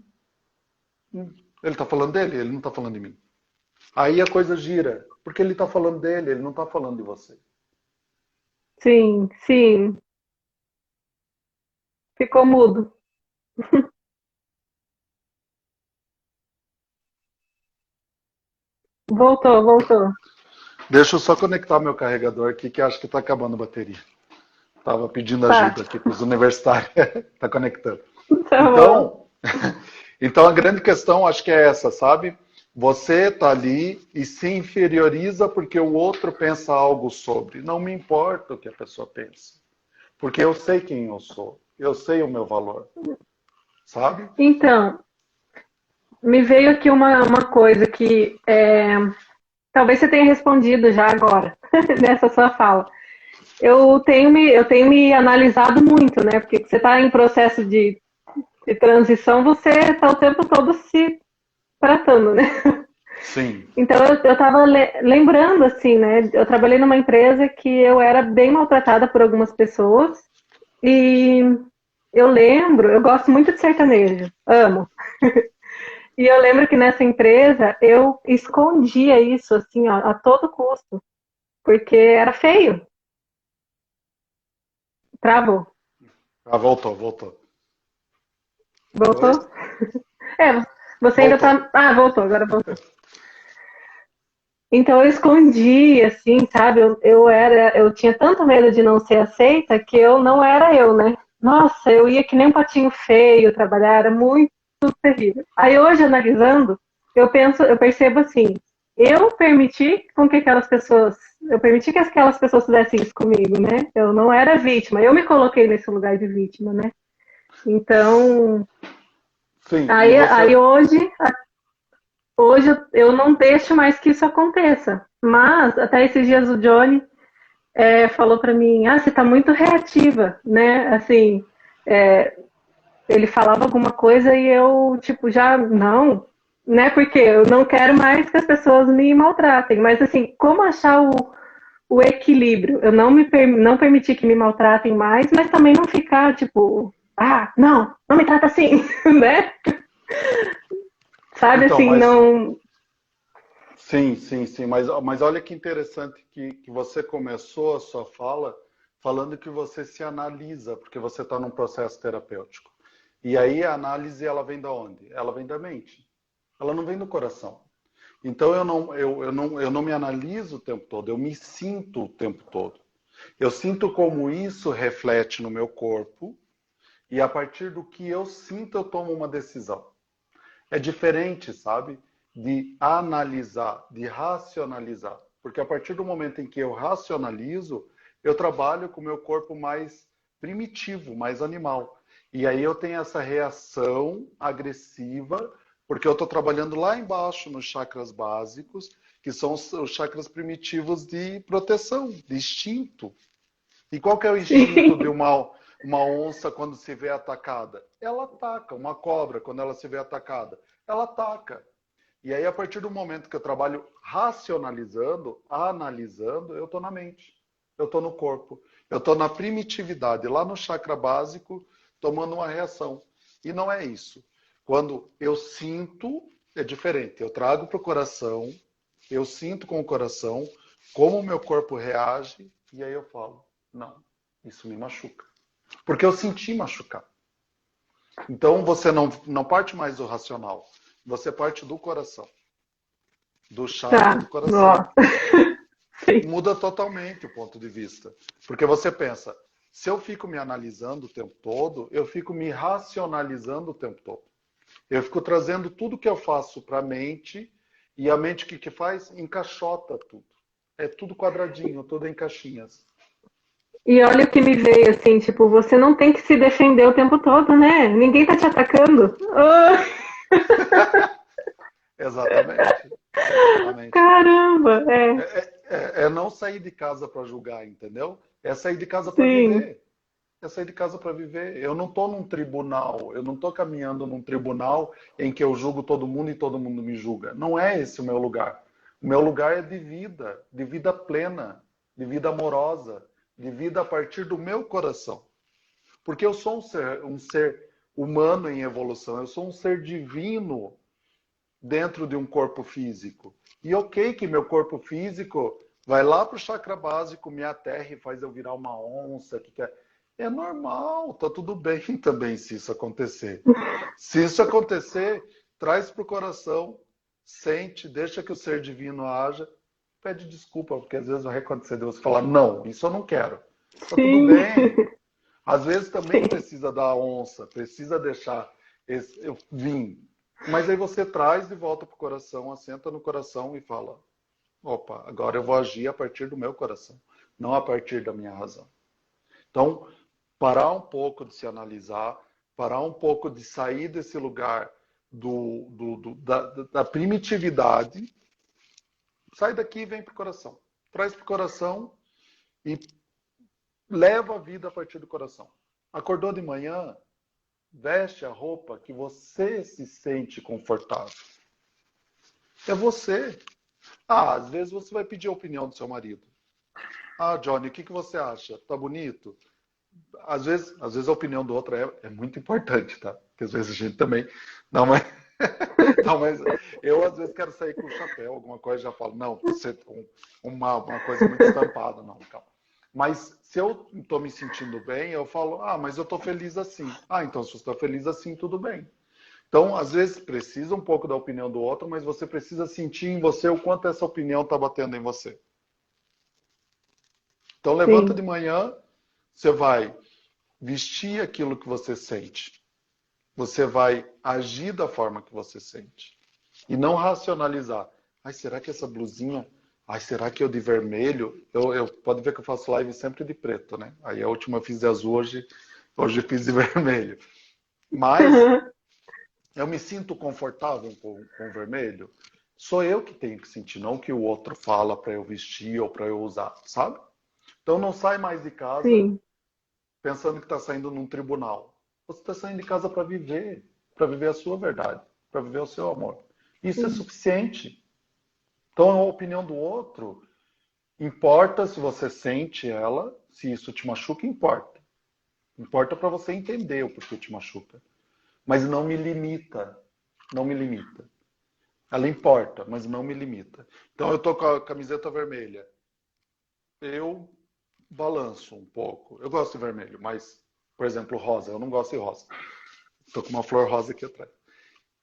Ele está falando dele, ele não está falando de mim. Aí a coisa gira, porque ele está falando dele, ele não está falando de você. Sim, sim. Ficou mudo. Voltou, voltou. Deixa eu só conectar meu carregador aqui, que acho que está acabando a bateria. Estava pedindo Tá, ajuda aqui para os universitários. Está conectando. tá bom. Então, então, a grande questão acho que é essa, sabe? Você está ali e se inferioriza porque o outro pensa algo sobre. Não me importa o que a pessoa pensa. Porque eu sei quem eu sou. Eu sei o meu valor. Sabe? Então, me veio aqui uma coisa que talvez você tenha respondido já agora, nessa sua fala. Eu tenho me analisado muito, né? Porque você está em processo de transição, você está o tempo todo se tratando, né? Sim. Então eu estava lembrando, assim, né? Eu trabalhei numa empresa que eu era bem maltratada por algumas pessoas e eu lembro, eu gosto muito de sertanejo, amo. E eu lembro que nessa empresa eu escondia isso, assim, ó, a todo custo, porque era feio. Travou. Ah, voltou. Oi? Voltou? É, você ainda Voltou. tá. Ah, voltou, agora voltou. Então eu escondi, assim, sabe? Eu tinha tanto medo de não ser aceita que eu não era eu, né? Nossa, eu ia que nem um patinho feio trabalhar, era muito terrível. Aí hoje, analisando, eu percebo assim, eu permiti que aquelas pessoas fizessem isso comigo, né? Eu não era vítima, eu me coloquei nesse lugar de vítima, né? Então, Sim, e aí você. hoje eu não deixo mais que isso aconteça. Mas até esses dias o Johnny falou para mim, você tá muito reativa, né? Assim, é, ele falava alguma coisa e eu, tipo, já, não. né? Porque eu não quero mais que as pessoas me maltratem. Mas assim, como achar o equilíbrio? Eu não permitir que me maltratem mais, mas também não ficar tipo, não me trata assim, né? Sabe Então, assim, mas não. sim, sim, sim. Mas olha que interessante que você começou a sua fala falando que você se analisa, porque você está num processo terapêutico. E aí a análise ela vem da onde? Ela vem da mente. Ela não vem do coração. Então eu não me analiso o tempo todo, eu me sinto o tempo todo. Eu sinto como isso reflete no meu corpo e a partir do que eu sinto eu tomo uma decisão. É diferente, sabe? De analisar, de racionalizar. Porque a partir do momento em que eu racionalizo, eu trabalho com o meu corpo mais primitivo, mais animal. E aí eu tenho essa reação agressiva, porque eu estou trabalhando lá embaixo nos chakras básicos, que são os chakras primitivos de proteção, de instinto. E qual que é o instinto de Sim. uma onça quando se vê atacada? Ela ataca. Uma cobra, quando ela se vê atacada, ela ataca. E aí, a partir do momento que eu trabalho racionalizando, analisando, eu estou na mente, eu estou no corpo, eu estou na primitividade, lá no chakra básico, tomando uma reação. E não é isso. Quando eu sinto, é diferente. Eu trago para o coração, eu sinto com o coração como o meu corpo reage, e aí eu falo, não, isso me machuca. Porque eu senti machucar. Então você não parte mais do racional, você parte do coração, do chakra Tá. do coração. Nossa. Sim. Muda totalmente o ponto de vista. Porque você pensa, se eu fico me analisando o tempo todo, eu fico me racionalizando o tempo todo. Eu fico trazendo tudo que eu faço para a mente, e a mente o que faz? Encaixota tudo. É tudo quadradinho, tudo em caixinhas. E olha o que me veio, assim, tipo, você não tem que se defender o tempo todo, né? Ninguém tá te atacando. Exatamente. Exatamente. Caramba, é, É não sair de casa para julgar, entendeu? É sair de casa para sim, viver. É sair de casa para viver. Eu não estou num tribunal, eu não estou caminhando num tribunal em que eu julgo todo mundo e todo mundo me julga. Não é esse o meu lugar. O meu lugar é de vida plena, de vida amorosa, de vida a partir do meu coração. Porque eu sou um ser humano em evolução, eu sou um ser divino dentro de um corpo físico. E ok que meu corpo físico vai lá para o chakra básico, me aterra e faz eu virar uma onça. Que quer... É normal, tá tudo bem também se isso acontecer. Se isso acontecer, traz para o coração, sente, deixa que o ser divino haja, pede desculpa, porque às vezes vai acontecer de você falar, não, isso eu não quero. Tá tudo sim, bem. Às vezes também sim, precisa da onça, precisa deixar eu vim. Mas aí você traz de volta para o coração, assenta no coração e fala: opa, agora eu vou agir a partir do meu coração, não a partir da minha razão. Então, parar um pouco de se analisar, parar um pouco de sair desse lugar da primitividade, sai daqui e vem para o coração. Traz para o coração e leva a vida a partir do coração. Acordou de manhã, veste a roupa que você se sente confortável. É você. Às vezes você vai pedir a opinião do seu marido. Johnny, o que você acha? Tá bonito? Às vezes a opinião do outro é muito importante, tá? Porque às vezes a gente também não é. Não, mas eu às vezes quero sair com o chapéu, alguma coisa, já falo, não, você com uma coisa muito estampada, não, calma. Mas se eu estou me sentindo bem, eu falo, mas eu estou feliz assim. Então se você está feliz assim, tudo bem. Então, às vezes, precisa um pouco da opinião do outro, mas você precisa sentir em você o quanto essa opinião está batendo em você. Então, levanta de sim, manhã, você vai vestir aquilo que você sente. Você vai agir da forma que você sente. E não racionalizar. Será que essa blusinha... será que eu de vermelho? Pode ver que eu faço live sempre de preto, né? Aí a última eu fiz de azul, hoje eu fiz de vermelho. Mas eu me sinto confortável com o vermelho. Sou eu que tenho que sentir, não que o outro fala para eu vestir ou para eu usar, sabe? Então não sai mais de casa sim, pensando que está saindo num tribunal. Você está saindo de casa para viver a sua verdade, para viver o seu amor. Isso é suficiente. Então, a opinião do outro importa se você sente ela, se isso te machuca, importa. Importa para você entender o porquê te machuca. Mas não me limita. Não me limita. Ela importa, mas não me limita. Então, eu tô com a camiseta vermelha. Eu balanço um pouco. Eu gosto de vermelho, mas, por exemplo, rosa. Eu não gosto de rosa. Estou com uma flor rosa aqui atrás.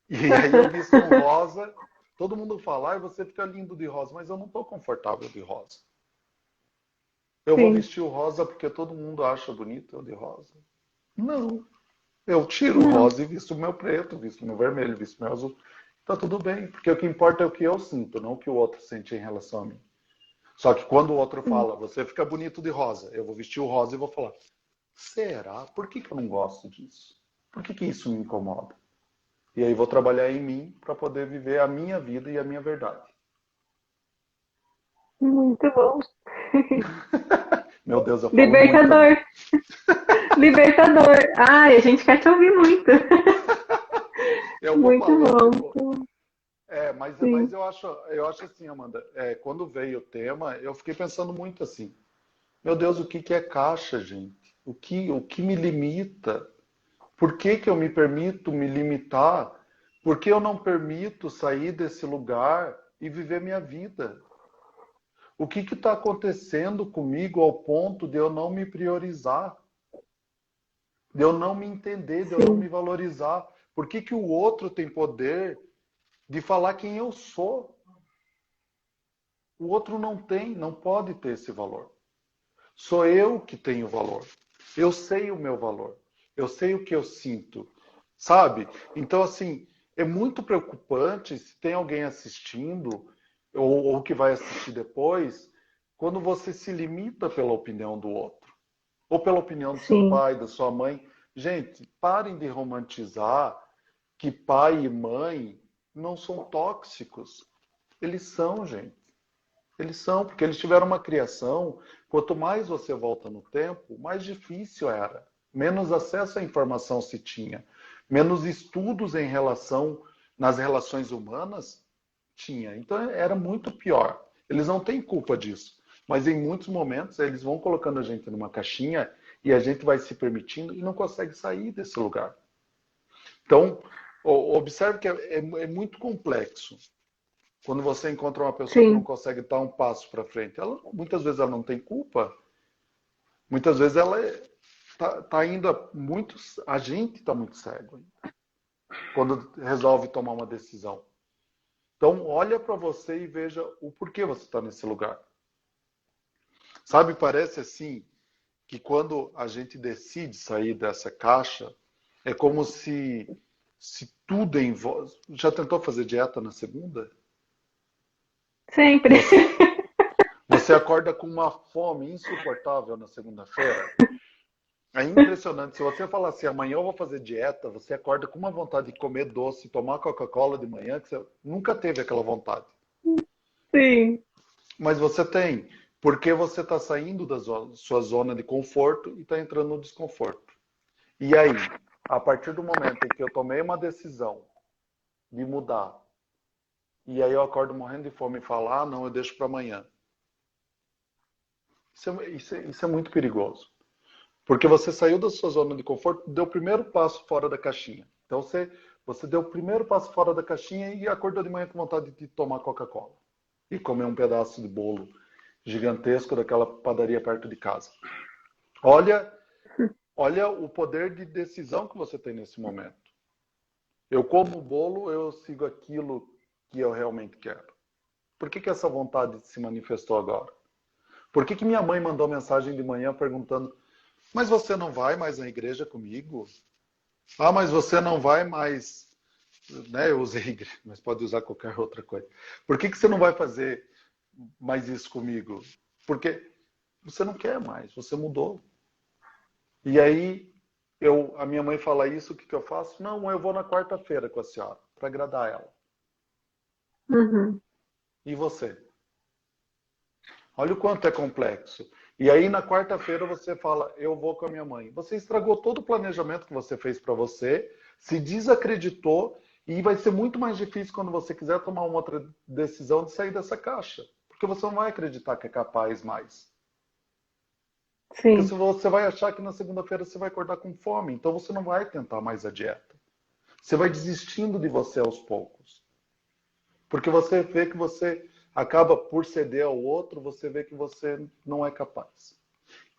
E aí eu visto um rosa. Todo mundo fala, você fica lindo de rosa, mas eu não estou confortável de rosa. Eu vou Sim. vestir o rosa porque todo mundo acha bonito eu de rosa. Não. Eu tiro o Não. rosa e visto o meu preto, visto o meu vermelho, visto o meu azul. Tá tudo bem, porque o que importa é o que eu sinto, não o que o outro sente em relação a mim. Só que quando o outro Sim. fala, você fica bonito de rosa, eu vou vestir o rosa e vou falar, será? Por que que eu não gosto disso? Por que que isso me incomoda? E aí vou trabalhar em mim para poder viver a minha vida e a minha verdade. Muito bom. Meu Deus, eu falo muito também. Libertador. Libertador. Ai, a gente quer te ouvir muito. Eu vou Muito falando e bom. vou. Mas Sim. eu acho assim, Amanda, quando veio o tema, eu fiquei pensando muito assim, meu Deus, o que que é caixa, gente? O que me limita? Por que que eu me permito me limitar? Por que eu não permito sair desse lugar e viver minha vida? O que está acontecendo comigo ao ponto de eu não me priorizar, de eu não me entender, de eu não Sim. me valorizar? Por que que o outro tem poder de falar quem eu sou? O outro não tem, não pode ter esse valor. Sou eu que tenho valor. Eu sei o meu valor. Eu sei o que eu sinto. Sabe? Então, assim, é muito preocupante se tem alguém assistindo ou que vai assistir depois, quando você se limita pela opinião do outro. Ou pela opinião do seu Sim. pai, da sua mãe. Gente, parem de romantizar que pai e mãe não são tóxicos. Eles são, gente. Eles são, porque eles tiveram uma criação. Quanto mais você volta no tempo, mais difícil era. Menos acesso à informação se tinha. Menos estudos em relação nas relações humanas tinha. Então era muito pior. Eles não têm culpa disso. Mas em muitos momentos eles vão colocando a gente numa caixinha e a gente vai se permitindo e não consegue sair desse lugar. Então, observe que é muito complexo. Quando você encontra uma pessoa que não Sim. consegue dar um passo para frente, muitas vezes ela não tem culpa, muitas vezes ela tá ainda muito, a gente está muito cego quando resolve tomar uma decisão. Então, olha para você e veja o porquê você está nesse lugar. Sabe, parece assim que quando a gente decide sair dessa caixa, é como se tudo envolve. Já tentou fazer dieta na segunda? Sempre. Você, você acorda com uma fome insuportável na segunda-feira. É impressionante. Se você falar assim, amanhã eu vou fazer dieta, você acorda com uma vontade de comer doce, tomar Coca-Cola de manhã, que você nunca teve aquela vontade. Sim. Mas você tem, porque você está saindo da sua zona de conforto e está entrando no desconforto. E aí, a partir do momento em que eu tomei uma decisão de mudar, e aí eu acordo morrendo de fome e falo, não, eu deixo para amanhã. Isso é muito perigoso. Porque você saiu da sua zona de conforto, deu o primeiro passo fora da caixinha. Então você deu o primeiro passo fora da caixinha e acordou de manhã com vontade de tomar Coca-Cola. E comer um pedaço de bolo gigantesco daquela padaria perto de casa. Olha, olha o poder de decisão que você tem nesse momento. Eu como o bolo, eu sigo aquilo que eu realmente quero. Por que que essa vontade se manifestou agora? Por que que minha mãe mandou mensagem de manhã perguntando: mas você não vai mais na igreja comigo? Mas você não vai mais, né? Eu usei igreja, mas pode usar qualquer outra coisa. Por que que você não vai fazer mais isso comigo? Porque você não quer mais, você mudou. E aí a minha mãe fala isso, o que que eu faço? Não, eu vou na quarta-feira com a senhora para agradar ela. Uhum. E você? Olha o quanto é complexo. E aí na quarta-feira você fala, eu vou com a minha mãe. Você estragou todo o planejamento que você fez para você, se desacreditou E vai ser muito mais difícil quando você quiser tomar uma outra decisão de sair dessa caixa. Porque você não vai acreditar que é capaz mais. Porque sim, você vai achar que na segunda-feira você vai acordar com fome. Então você não vai tentar mais a dieta. Você vai desistindo de você aos poucos. Porque você vê que você acaba por ceder ao outro, você vê que você não é capaz.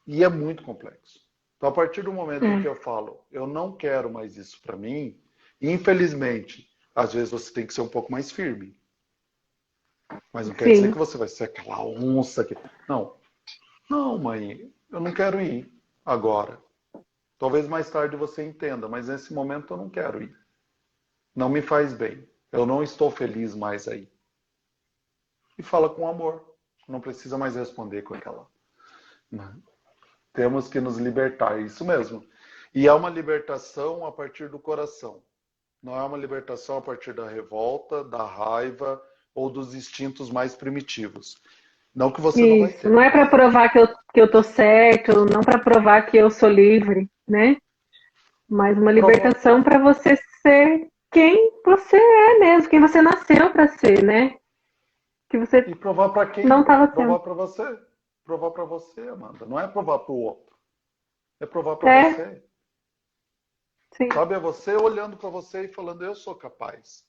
E é muito complexo. Então, a partir do momento em que é, eu falo, eu não quero mais isso para mim, infelizmente, às vezes você tem que ser um pouco mais firme. Mas não quer dizer que sim, você vai ser aquela onça que. Não, não, mãe, eu não quero ir agora. Talvez mais tarde você entenda, mas nesse momento eu não quero ir. Não me faz bem. Eu não estou feliz mais aí. E fala com amor. Não precisa mais responder com aquela. Temos que nos libertar, isso mesmo. E é uma libertação a partir do coração. Não é uma libertação a partir da revolta, da raiva ou dos instintos mais primitivos. Não que você não vai isso. ter, Não é para mas provar que eu tô certo, não para provar que eu sou livre, né? Mas uma provar libertação para você ser quem você é mesmo, quem você nasceu para ser, né? Que você e provar para não quem? estava sendo. Provar para você. Provar para você, Amanda. Não é provar para o outro. É provar para É, você. sim, Sabe, é você olhando para você e falando, eu sou capaz.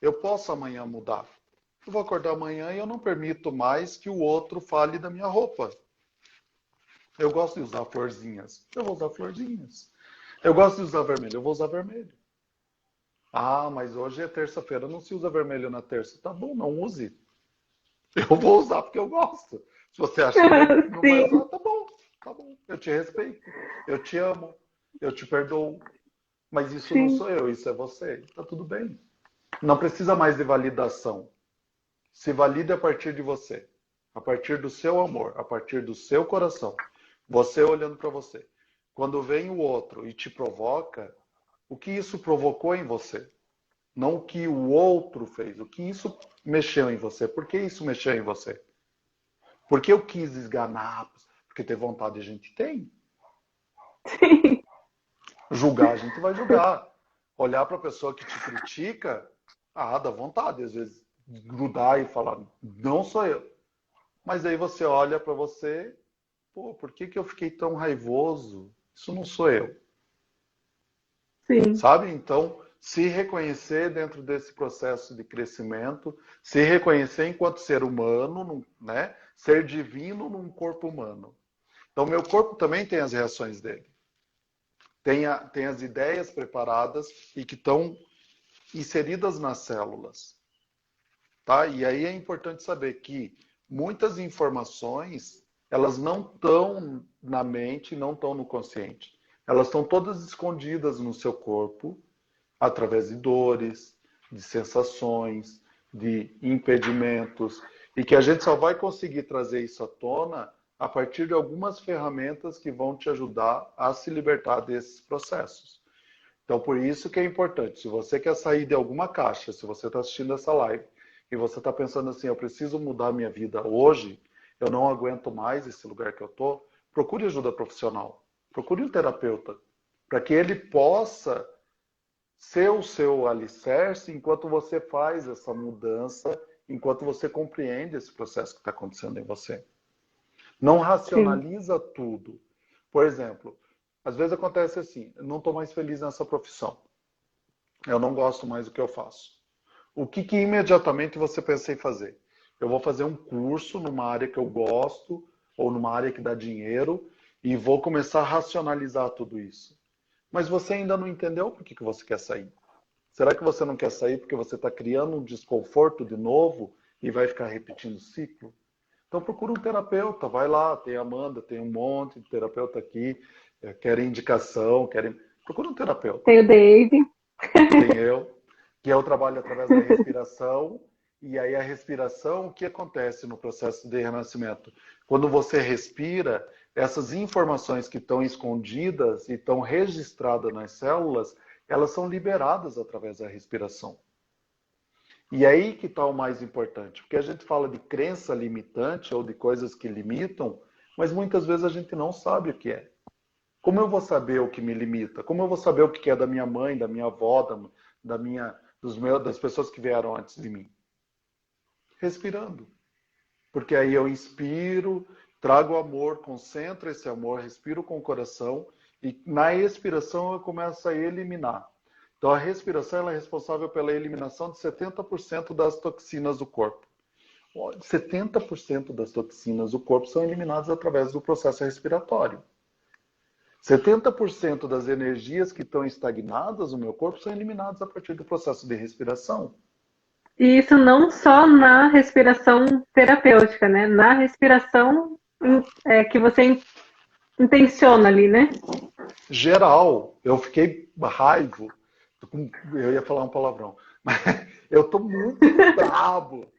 Eu posso amanhã mudar. Eu vou acordar amanhã e eu não permito mais que o outro fale da minha roupa. Eu gosto de usar florzinhas. Eu vou usar florzinhas. Eu gosto de usar vermelho. Eu vou usar vermelho. Ah, mas hoje é terça-feira. Não se usa vermelho na terça. Tá bom, não use. Eu vou usar porque eu gosto. Se você acha que não vai usar, sim, tá bom. Tá bom. Eu te respeito. Eu te amo. Eu te perdoo. Mas isso não sim, sou eu, isso é você. Tá tudo bem. Não precisa mais de validação. Se valide a partir de você, a partir do seu amor, a partir do seu coração. Você olhando para você. Quando vem o outro e te provoca, o que isso provocou em você? Não o que o outro fez, o que isso mexeu em você. Por que isso mexeu em você? Porque eu quis esganar, porque ter vontade a gente tem. sim, Julgar a gente vai julgar. Olhar para a pessoa que te critica, dá vontade, às vezes, grudar e falar, não sou eu. Mas aí você olha para você, pô, por que que eu fiquei tão raivoso? Isso não sou eu, sim, sabe? Então, se reconhecer dentro desse processo de crescimento, se reconhecer enquanto ser humano, né? Ser divino num corpo humano. Então, meu corpo também tem as reações dele. Tem as ideias preparadas e que estão inseridas nas células, tá? E aí é importante saber que muitas informações, elas não estão na mente, não estão no consciente. Elas estão todas escondidas no seu corpo, através de dores, de sensações, de impedimentos, e que a gente só vai conseguir trazer isso à tona a partir de algumas ferramentas que vão te ajudar a se libertar desses processos. Então, por isso que é importante, se você quer sair de alguma caixa, se você está assistindo essa live e você está pensando assim, eu preciso mudar minha vida hoje, eu não aguento mais esse lugar que eu estou, procure ajuda profissional, procure um terapeuta, para que ele possa ser o seu alicerce enquanto você faz essa mudança, enquanto você compreende esse processo que está acontecendo em você. Não sim, racionaliza tudo. Por exemplo, às vezes acontece assim, eu não estou mais feliz nessa profissão. Eu não gosto mais do que eu faço. O que que imediatamente você pensa em fazer? Eu vou fazer um curso numa área que eu gosto ou numa área que dá dinheiro e vou começar a racionalizar tudo isso. Mas você ainda não entendeu por que que você quer sair. Será que você não quer sair porque você está criando um desconforto de novo e vai ficar repetindo o ciclo? Então procura um terapeuta, vai lá, tem a Amanda, tem um monte de terapeuta aqui, querem indicação, querem. Procura um terapeuta. tem o Dave, Tem eu, que eu trabalho através da respiração, e aí a respiração, o que acontece no processo de renascimento? Quando você respira, essas informações que estão escondidas e estão registradas nas células, elas são liberadas através da respiração. E aí que está o mais importante, porque a gente fala de crença limitante ou de coisas que limitam, mas muitas vezes a gente não sabe o que é. Como eu vou saber o que me limita? Como eu vou saber o que é da minha mãe, da minha avó, das pessoas que vieram antes de mim? Respirando. Porque aí eu inspiro, trago amor, concentro esse amor, respiro com o coração e na expiração eu começo a eliminar. Então a respiração ela é responsável pela eliminação de 70% das toxinas do corpo. 70% das toxinas do corpo são eliminadas através do processo respiratório. 70% das energias que estão estagnadas no meu corpo são eliminadas a partir do processo de respiração. E isso não só na respiração terapêutica, né? Na respiração que você intenciona ali, né? Geral, eu fiquei raivo. Eu ia falar um palavrão. Mas eu tô muito brabo.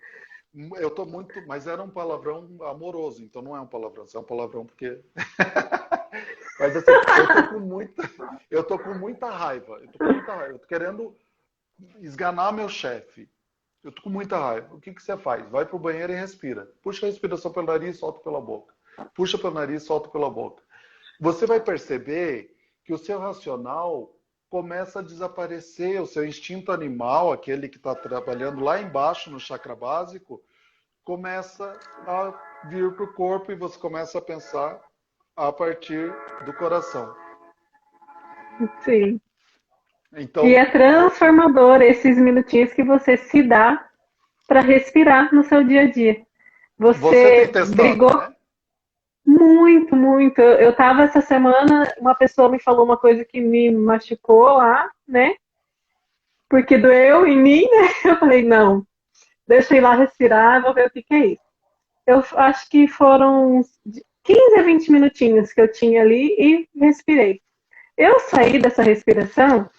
Eu tô muito. Mas era um palavrão amoroso, então não é um palavrão. É um palavrão porque. Mas assim, eu tô com muita raiva. Eu tô querendo esganar meu chefe. Eu tô com muita raiva. O que você faz? Vai pro banheiro e respira. Puxa a respiração pelo nariz e solta pela boca. Puxa pelo nariz e solta pela boca. Você vai perceber que o seu racional começa a desaparecer. O seu instinto animal, aquele que está trabalhando lá embaixo no chakra básico, começa a vir para o corpo e você começa a pensar a partir do coração. Sim. Então, e é transformador esses minutinhos que você se dá para respirar no seu dia a dia. você tem testado, brigou né? muito, muito. Eu tava essa semana, uma pessoa me falou uma coisa que me machucou lá, né? Porque doeu em mim, né? Eu falei, não, deixa eu ir lá respirar, vou ver o que que é isso. Eu acho que foram uns 15 a 20 minutinhos que eu tinha ali e respirei. Eu saí dessa respiração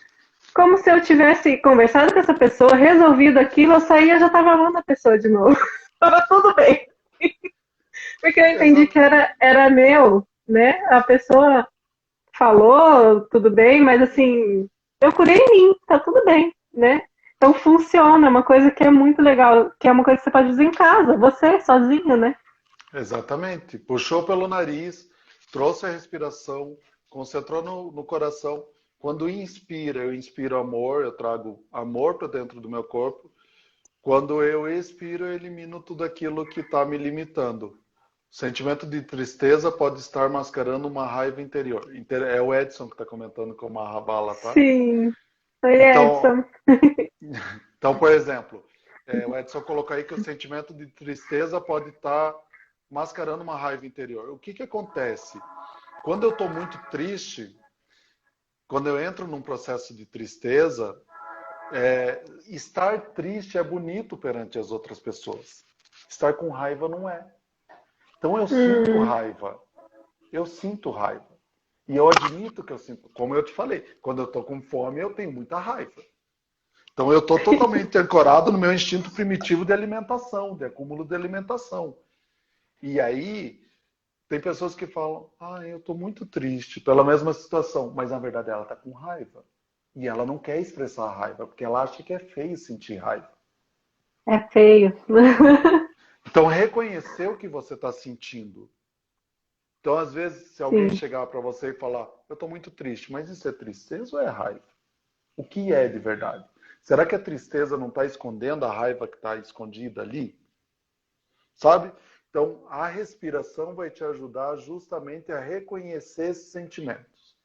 como se eu tivesse conversado com essa pessoa, resolvido aquilo, eu saí e eu já estava amando a pessoa de novo. Tava tudo bem. Porque eu entendi que era meu, né? A pessoa falou, tudo bem, mas assim, eu curei em mim, tá tudo bem, né? Então funciona, é uma coisa que é muito legal, que é uma coisa que você pode fazer em casa, você sozinho, né? Exatamente. Puxou pelo nariz, trouxe a respiração, concentrou no coração. Quando inspira, eu inspiro amor, eu trago amor para dentro do meu corpo. Quando eu expiro, eu elimino tudo aquilo que está me limitando. O sentimento de tristeza pode estar mascarando uma raiva interior. É o Edson que está comentando com uma rabala, tá? Sim. Oi, Então, Edson. então, por exemplo, o Edson colocou aí que o sentimento de tristeza pode estar mascarando uma raiva interior. O que que acontece? Quando eu estou muito triste, quando eu entro num processo de tristeza, estar triste é bonito perante as outras pessoas. Estar com raiva não é. Então eu sinto raiva. Eu sinto raiva. E eu admito que eu sinto. Como eu te falei, quando eu estou com fome, eu tenho muita raiva. Então eu estou totalmente ancorado no meu instinto primitivo de alimentação, de acúmulo de alimentação. E aí, tem pessoas que falam, eu estou muito triste pela mesma situação, mas na verdade ela está com raiva. E ela não quer expressar a raiva, porque ela acha que é feio sentir raiva. É feio. Então, reconhecer o que você está sentindo. Então, às vezes, se alguém Sim. chegar para você e falar, eu estou muito triste, mas isso é tristeza ou é raiva? O que é de verdade? Será que a tristeza não está escondendo a raiva que está escondida ali? Sabe? Então, a respiração vai te ajudar justamente a reconhecer esses sentimentos.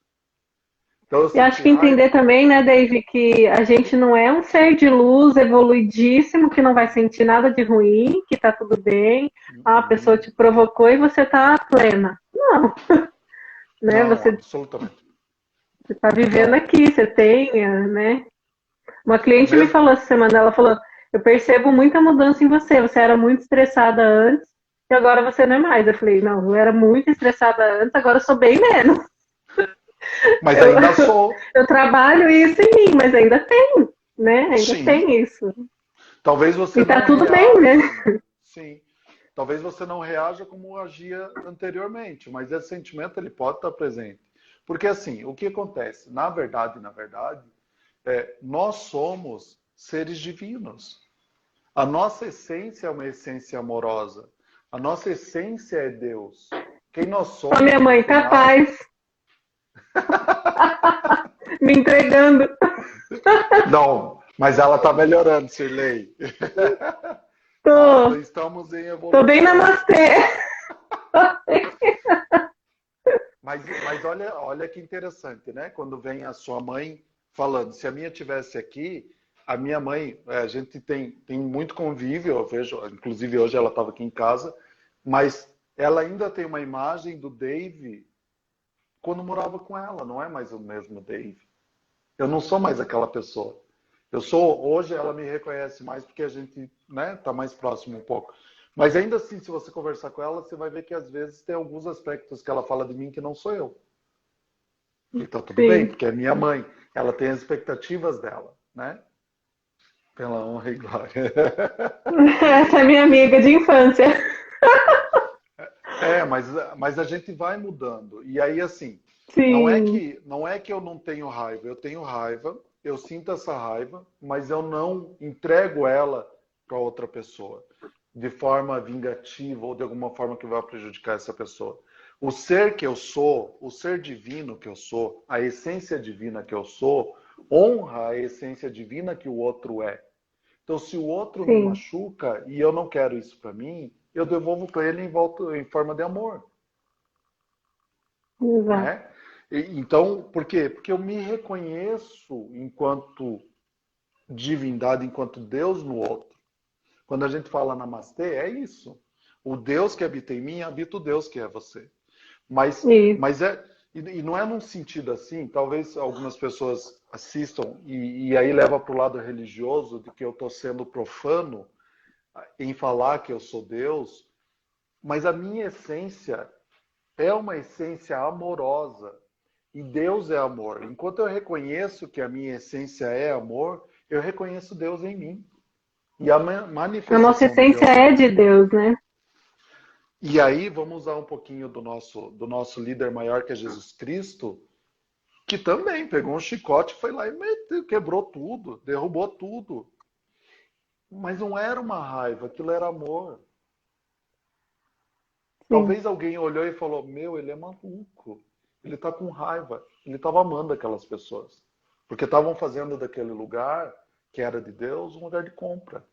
Então, eu E acho senti que raiva. entender também, né, Dave, que a gente não é um ser de luz evoluidíssimo, que não vai sentir nada de ruim, que tá tudo bem, a pessoa te provocou e você tá plena. Não, né, Não, você absolutamente. tá vivendo Não. aqui, você tem, né. Uma cliente me Mesmo, falou essa semana, ela falou, eu percebo muita mudança em você, você era muito estressada antes e agora você não é mais. Eu falei, não, eu era muito estressada antes, agora eu sou bem menos. mas Eu, ainda sou. eu trabalho isso em mim, mas ainda tem, né? Ainda Sim. tem isso. Talvez você E tá não tudo bem, né? reaja. Sim. Talvez você não reaja como agia anteriormente, mas esse sentimento ele pode estar presente. Porque assim, o que acontece? Na verdade, nós somos seres divinos. A nossa essência é uma essência amorosa. A nossa essência é Deus. Quem nós A minha somos no mãe, final. capaz. Me entregando. Não, mas ela está melhorando, Sirlei. Tô, Estamos em tô bem evolução. namastê. Mas olha que interessante, né? Quando vem a sua mãe falando, se a minha tivesse aqui, a minha mãe, a gente tem muito convívio, eu vejo, inclusive hoje ela estava aqui em casa, mas ela ainda tem uma imagem do Dave quando morava com ela, não é mais o mesmo Dave. Eu não sou mais aquela pessoa. Hoje ela me reconhece mais porque a gente, né, tá mais próximo um pouco. Mas ainda assim, se você conversar com ela, você vai ver que às vezes tem alguns aspectos que ela fala de mim que não sou eu. E tá tudo bem, Sim. porque é minha mãe. Ela tem as expectativas dela, né? Pela honra e glória. Essa é minha amiga de infância. Mas a gente vai mudando. E aí, assim, Sim, não é que eu não tenho raiva, eu tenho raiva, eu sinto essa raiva, mas eu não entrego ela para outra pessoa de forma vingativa ou de alguma forma que vai prejudicar essa pessoa. O ser que eu sou, o ser divino que eu sou, a essência divina que eu sou, honra a essência divina que o outro é. Então, se o outro me sim, machuca e eu não quero isso para mim, eu devolvo para ele em forma de amor, exato. né? Então, por quê? Porque eu me reconheço enquanto divindade, enquanto Deus no outro. Quando a gente fala namastê, é isso. O Deus que habita em mim habita o Deus que é você. Mas, Isso. mas e não é num sentido assim, talvez algumas pessoas assistam e aí leva para o lado religioso de que eu estou sendo profano em falar que eu sou Deus, mas a minha essência é uma essência amorosa. E Deus é amor. Enquanto eu reconheço que a minha essência é amor, eu reconheço Deus em mim. E a A nossa manifestação de essência Deus. é de Deus, né? E aí vamos usar um pouquinho do nosso líder maior, que é Jesus Cristo, que também pegou um chicote, foi lá e meteu, quebrou tudo, derrubou tudo. Mas não era uma raiva, aquilo era amor. Sim. Talvez alguém olhou e falou: Meu, ele é maluco. Ele está com raiva. Ele estava amando aquelas pessoas. Porque estavam fazendo daquele lugar, que era de Deus, um lugar de compra.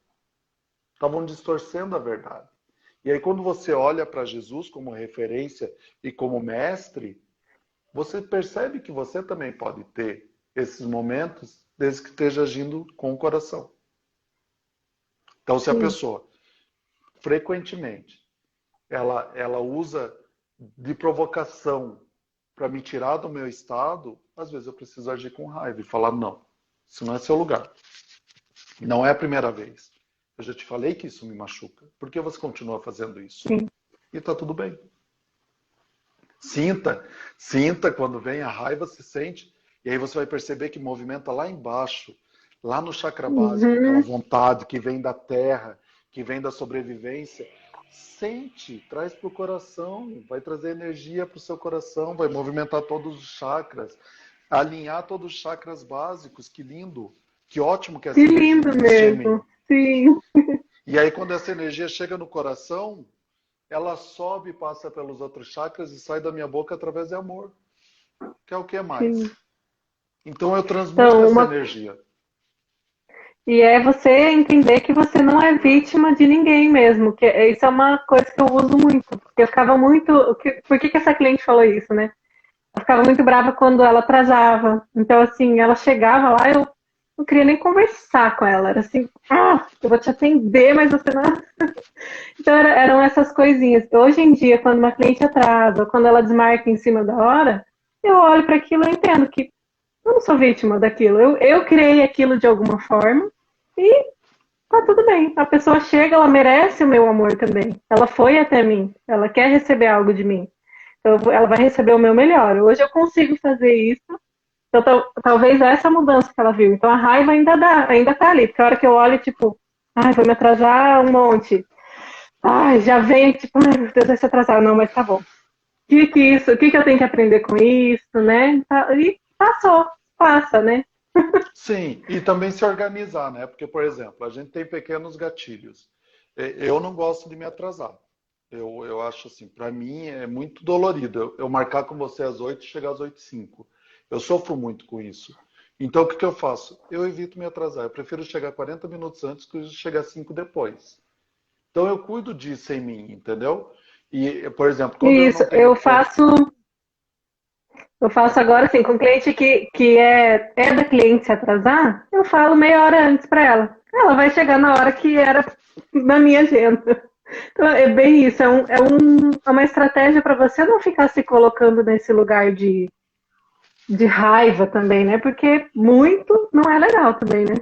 Estavam distorcendo a verdade. E aí, quando você olha para Jesus como referência e como mestre, você percebe que você também pode ter esses momentos, desde que esteja agindo com o coração. Então, se a Sim. pessoa frequentemente ela usa de provocação para me tirar do meu estado, às vezes eu preciso agir com raiva e falar: não, isso não é seu lugar. Não é a primeira vez. Eu já te falei que isso me machuca. Por que você continua fazendo isso? Sim. E tá tudo bem. Sinta, sinta quando vem a raiva, se sente, e aí você vai perceber que movimenta lá embaixo, lá no chakra básico, aquela Uhum. vontade que vem da terra, que vem da sobrevivência. Sente, traz para o coração, vai trazer energia para o seu coração, vai movimentar todos os chakras, alinhar todos os chakras básicos. Que lindo, que ótimo que Que essa energia lindo existe em mesmo. mim. Sim. E aí, quando essa energia chega no coração, ela sobe, passa pelos outros chakras e sai da minha boca através de amor. Quer o que mais? Sim. Então eu transmuto Então, essa uma energia. e é você entender que você não é vítima de ninguém mesmo, isso é uma coisa que eu uso muito, porque eu ficava muito, por que que essa cliente falou isso, né? Eu ficava muito brava quando ela atrasava. Então, assim, ela chegava lá, eu não queria nem conversar com ela. Era assim, eu vou te atender, mas você não. Então, eram essas coisinhas. Hoje em dia, quando uma cliente atrasa, ou quando ela desmarca em cima da hora, eu olho para aquilo e entendo que eu não sou vítima daquilo. Eu criei aquilo de alguma forma e tá tudo bem. A pessoa chega, ela merece o meu amor também. Ela foi até mim, ela quer receber algo de mim. Então, ela vai receber o meu melhor. Hoje eu consigo fazer isso. Então, talvez essa mudança que ela viu. Então, a raiva ainda dá, ainda tá ali. Porque a hora que eu olho, tipo, vou me atrasar um monte. Já vem, tipo, meu Deus, vai se atrasar. Não, mas tá bom. O que eu tenho que aprender com isso, né? E passou, passa, né? Sim, e também se organizar, né? Porque, por exemplo, a gente tem pequenos gatilhos. Eu não gosto de me atrasar. Eu acho assim, para mim é muito dolorido. Eu marcar com você às 8 e chegar às 8h05. Eu sofro muito com isso. Então, o que que eu faço? Eu evito me atrasar. Eu prefiro chegar 40 minutos antes que chegar 5 depois. Então, eu cuido disso em mim, entendeu? E, por exemplo, quando eu Isso, não tenho tempo. eu faço agora assim, com cliente que é da cliente se atrasar, eu falo meia hora antes para ela. Ela vai chegar na hora que era na minha agenda. Então, é bem isso, é uma estratégia para você não ficar se colocando nesse lugar de raiva também, né? Porque muito não é legal também, né?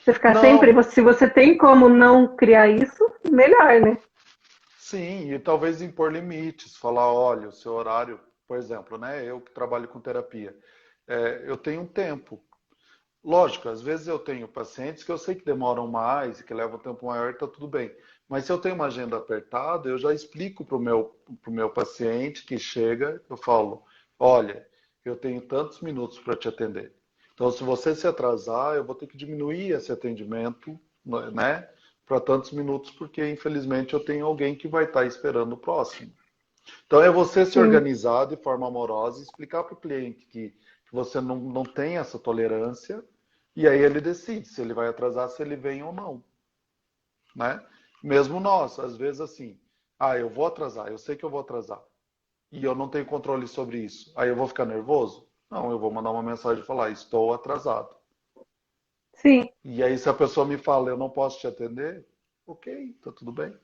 Você ficar sempre, Não, se você tem como não criar isso, melhor, né? sim, e talvez impor limites, falar, olha, o seu horário, por exemplo, né? Eu que trabalho com terapia, eu tenho um tempo. Lógico, às vezes eu tenho pacientes que eu sei que demoram mais e que levam um tempo maior, tá tudo bem. Mas se eu tenho uma agenda apertada, eu já explico pro meu paciente que chega, eu falo, olha, eu tenho tantos minutos para te atender. Então, se você se atrasar, eu vou ter que diminuir esse atendimento, né, para tantos minutos, porque infelizmente eu tenho alguém que vai estar esperando o próximo. Então, é você se Sim, organizar de forma amorosa e explicar para o cliente que você não tem essa tolerância, e aí ele decide se ele vai atrasar, se ele vem ou não, né? Mesmo nós, às vezes assim, eu vou atrasar, eu sei que eu vou atrasar, e eu não tenho controle sobre isso. Aí eu vou ficar nervoso? Não, eu vou mandar uma mensagem e falar, estou atrasado. sim, E aí se a pessoa me fala, eu não posso te atender, ok, tá tudo bem.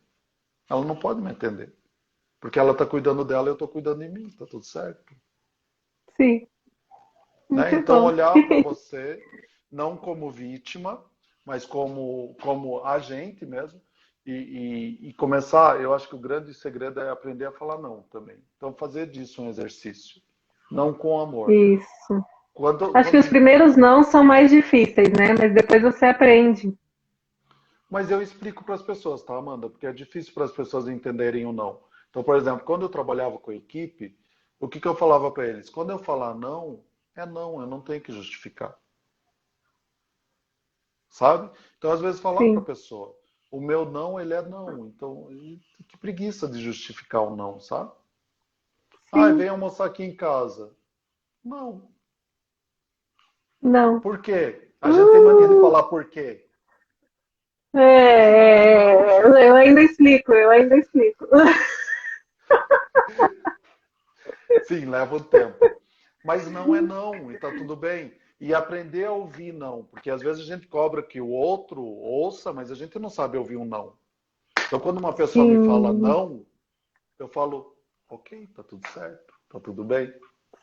Ela não pode me atender, porque ela está cuidando dela e eu estou cuidando de mim, tá tudo certo. sim. Né? Muito Então, bom. olhar para você, não como vítima, mas como agente mesmo, e começar. Eu acho que o grande segredo é aprender a falar não também. Então, fazer disso um exercício, não com amor. Isso. Quando, Acho que os quando, primeiros não são mais difíceis, né? Mas depois você aprende. mas eu explico para as pessoas, tá, Amanda? Porque é difícil para as pessoas entenderem o não. Então, por exemplo, quando eu trabalhava com a equipe, o que que eu falava para eles? Quando eu falar não, é não, eu não tenho que justificar. Sabe? Então, às vezes, falar para a Sim, pessoa, o meu não, ele é não. Então, que preguiça de justificar o não, sabe? sim, Vem almoçar aqui em casa. Não. não. Por quê? A gente tem mania de Uh, falar por quê. eu ainda explico, eu ainda explico. Sim, leva um tempo. Mas não é não, e tá tudo bem. E aprender a ouvir não, porque às vezes a gente cobra que o outro ouça, mas a gente não sabe ouvir um não. Então, quando uma pessoa me fala Sim, não, eu falo, ok, tá tudo certo, tá tudo bem.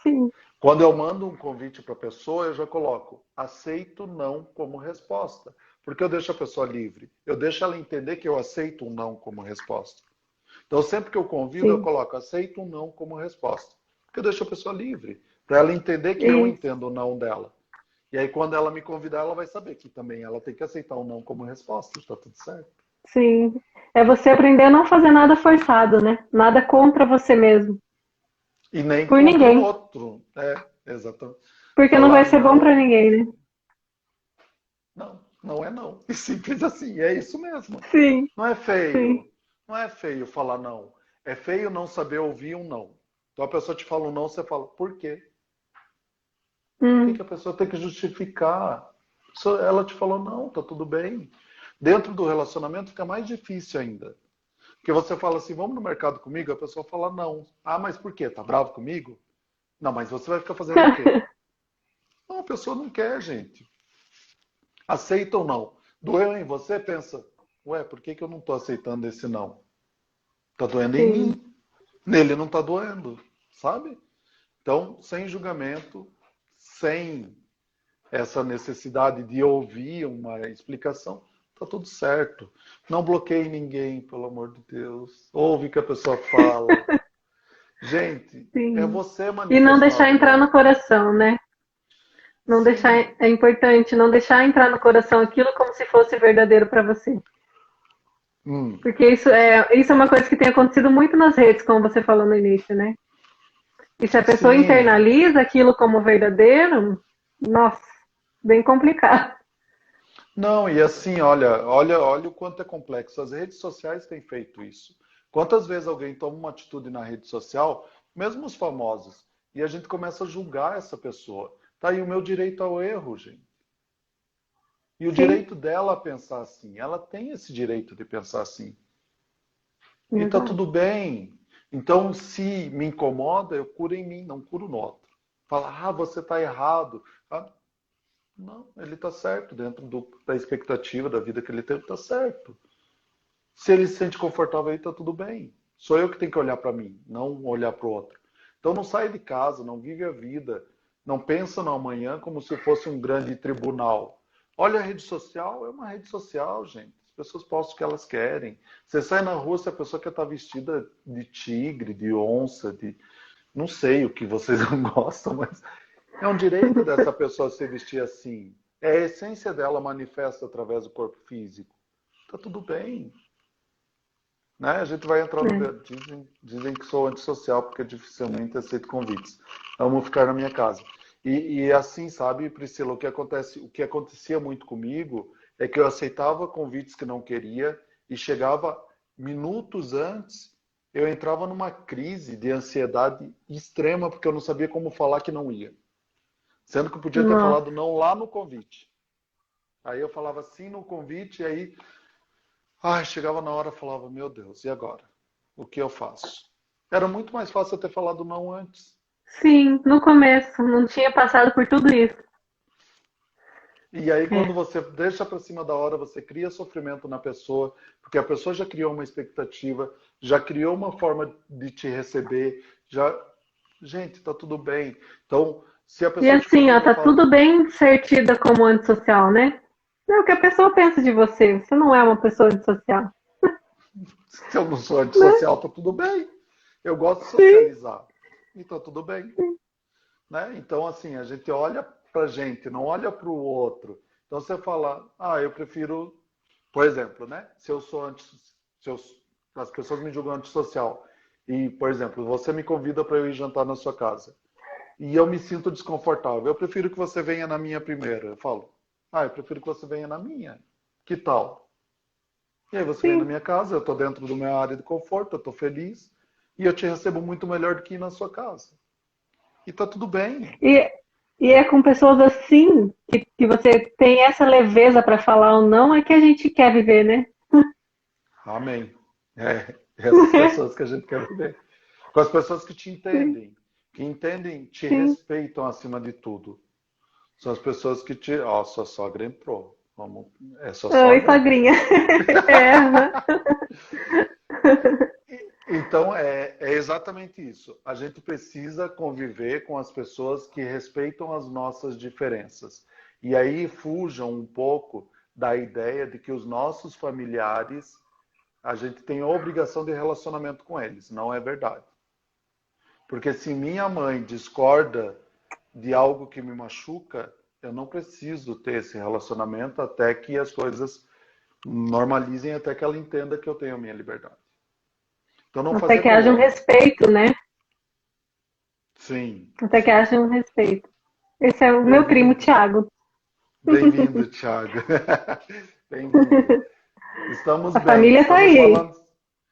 sim, Quando eu mando um convite para a pessoa, eu já coloco aceito não como resposta, porque eu deixo a pessoa livre. Eu deixo ela entender que eu aceito um não como resposta. Então, sempre que eu convido, eu sim. coloco aceito um não como resposta, porque eu deixo a pessoa livre, para ela entender que eu Isso, entendo o não dela. E aí, quando ela me convidar, ela vai saber que também ela tem que aceitar o não como resposta, está tudo certo. sim. É você aprender a não fazer nada forçado, né? Nada contra você mesmo. E nem Por contra o ninguém. outro. Exatamente. Porque não vai Falar ser bom pra não. ninguém, né? Não, não é não. E simples assim, é isso mesmo. Sim, Não é sim. feio. Não é feio falar não. É feio não saber ouvir um não. Então a pessoa te fala um não, você fala, por quê? Por que Hum, que a pessoa tem que justificar? Ela te falou não, tá tudo bem. Dentro do relacionamento fica mais difícil ainda. Porque você fala assim, vamos no mercado comigo? A pessoa fala não. Mas por quê? Tá bravo comigo? Não, mas você vai ficar fazendo o quê? Não, a pessoa não quer, gente. Aceita ou não? Doeu em você? Pensa, ué, por que que eu não estou aceitando esse não? Tá doendo em sim, mim. Nele não tá doendo, sabe? Então, sem julgamento, sem essa necessidade de ouvir uma explicação, tá tudo certo. Não bloqueie ninguém, pelo amor de Deus. Ouve o que a pessoa fala. Gente, é sim. você E não manifestar deixar entrar no amor. coração, né? Não deixar, Sim. é importante não deixar entrar no coração aquilo como se fosse verdadeiro para você. Hum. Porque isso é uma coisa que tem acontecido muito nas redes, como você falou no início, né? E se a pessoa Sim. internaliza aquilo como verdadeiro, nossa, bem complicado. Não, e assim, olha o quanto é complexo. As redes sociais têm feito isso. Quantas vezes alguém toma uma atitude na rede social, mesmo os famosos, e a gente começa a julgar essa pessoa. Tá aí o meu direito ao erro, gente. E o Sim, direito dela a pensar assim. Ela tem esse direito de pensar assim. E tá exato. tudo bem. Então, se me incomoda, eu curo em mim, não curo no outro. Fala, ah, você tá errado. Ah, não, ele tá certo. Dentro da expectativa da vida que ele teve, tá certo. Se ele se sente confortável aí, tá tudo bem. Sou eu que tenho que olhar para mim, não olhar para o outro. Então não sai de casa, não vive a vida, não pensa no amanhã como se fosse um grande tribunal. Olha, a rede social é uma rede social, gente. As pessoas postam o que elas querem. Você sai na rua, se a pessoa quer estar vestida de tigre, de onça, de não sei o que vocês não gostam, mas é um direito dessa pessoa se vestir assim. É a essência dela manifesta através do corpo físico. Tá tudo bem. Né? A gente vai entrar no. É. Dizem que sou antissocial porque dificilmente aceito convites. Amo ficar na minha casa. E assim, sabe, Priscila, o que acontecia muito comigo é que eu aceitava convites que não queria e chegava minutos antes, eu entrava numa crise de ansiedade extrema porque eu não sabia como falar que não ia. Sendo que eu podia ter Nossa, falado não lá no convite. Aí eu falava sim no convite e aí ai, chegava na hora e falava, meu Deus, e agora? O que eu faço? Era muito mais fácil eu ter falado não antes. sim, no começo, não tinha passado por tudo isso. E aí, quando É. você deixa para cima da hora, você cria sofrimento na pessoa, porque a pessoa já criou uma expectativa, já criou uma forma de te receber, já. Gente, tá tudo bem. Então, se a E pessoa te assim, ó, convida, tá fala, tudo bem ser tida como antissocial, né? É o que a pessoa pensa de você. Você não é uma pessoa antissocial, se eu não sou né? antissocial, tá tudo bem. Eu gosto de Sim, socializar. E tá tudo bem. Né? Então, assim, a gente olha para a gente, não olha para o outro. Então, você fala, ah, eu prefiro, por exemplo, né? Se eu sou anti, se eu, as pessoas me julgam antissocial e, por exemplo, você me convida para eu ir jantar na sua casa e eu me sinto desconfortável, eu prefiro que você venha na minha primeiro. Eu falo, ah, eu prefiro que você venha na minha. Que tal? E aí você vem na sim. minha casa, eu estou dentro do meu área de conforto, eu estou feliz e eu te recebo muito melhor do que ir na sua casa. E tá tudo bem. E, e é com pessoas assim que você tem essa leveza para falar ou não, é que a gente quer viver, né? Amém. É, essas pessoas que a gente quer viver. Com as pessoas Sim, que entendem, te sim. respeitam acima de tudo. São as pessoas que te. Ó, sua sogra entrou. Vamos... É sua Oi, sogra? sogrinha. É, aham. Então, é exatamente isso. A gente precisa conviver com as pessoas que respeitam as nossas diferenças. E aí fujam um pouco da ideia de que os nossos familiares, a gente tem a obrigação de relacionamento com eles. Não é verdade. Porque se minha mãe discorda de algo que me machuca, eu não preciso ter esse relacionamento até que as coisas normalizem, até que ela entenda que eu tenho a minha liberdade. Então, não Até fazer que pelo haja um outro. respeito, né? Sim, Até que sim. haja um respeito. Esse é o meu primo, Bem-vindo. Thiago. Bem-vindo, Thiago. Bem-vindo. Estamos A bem. família tá aí.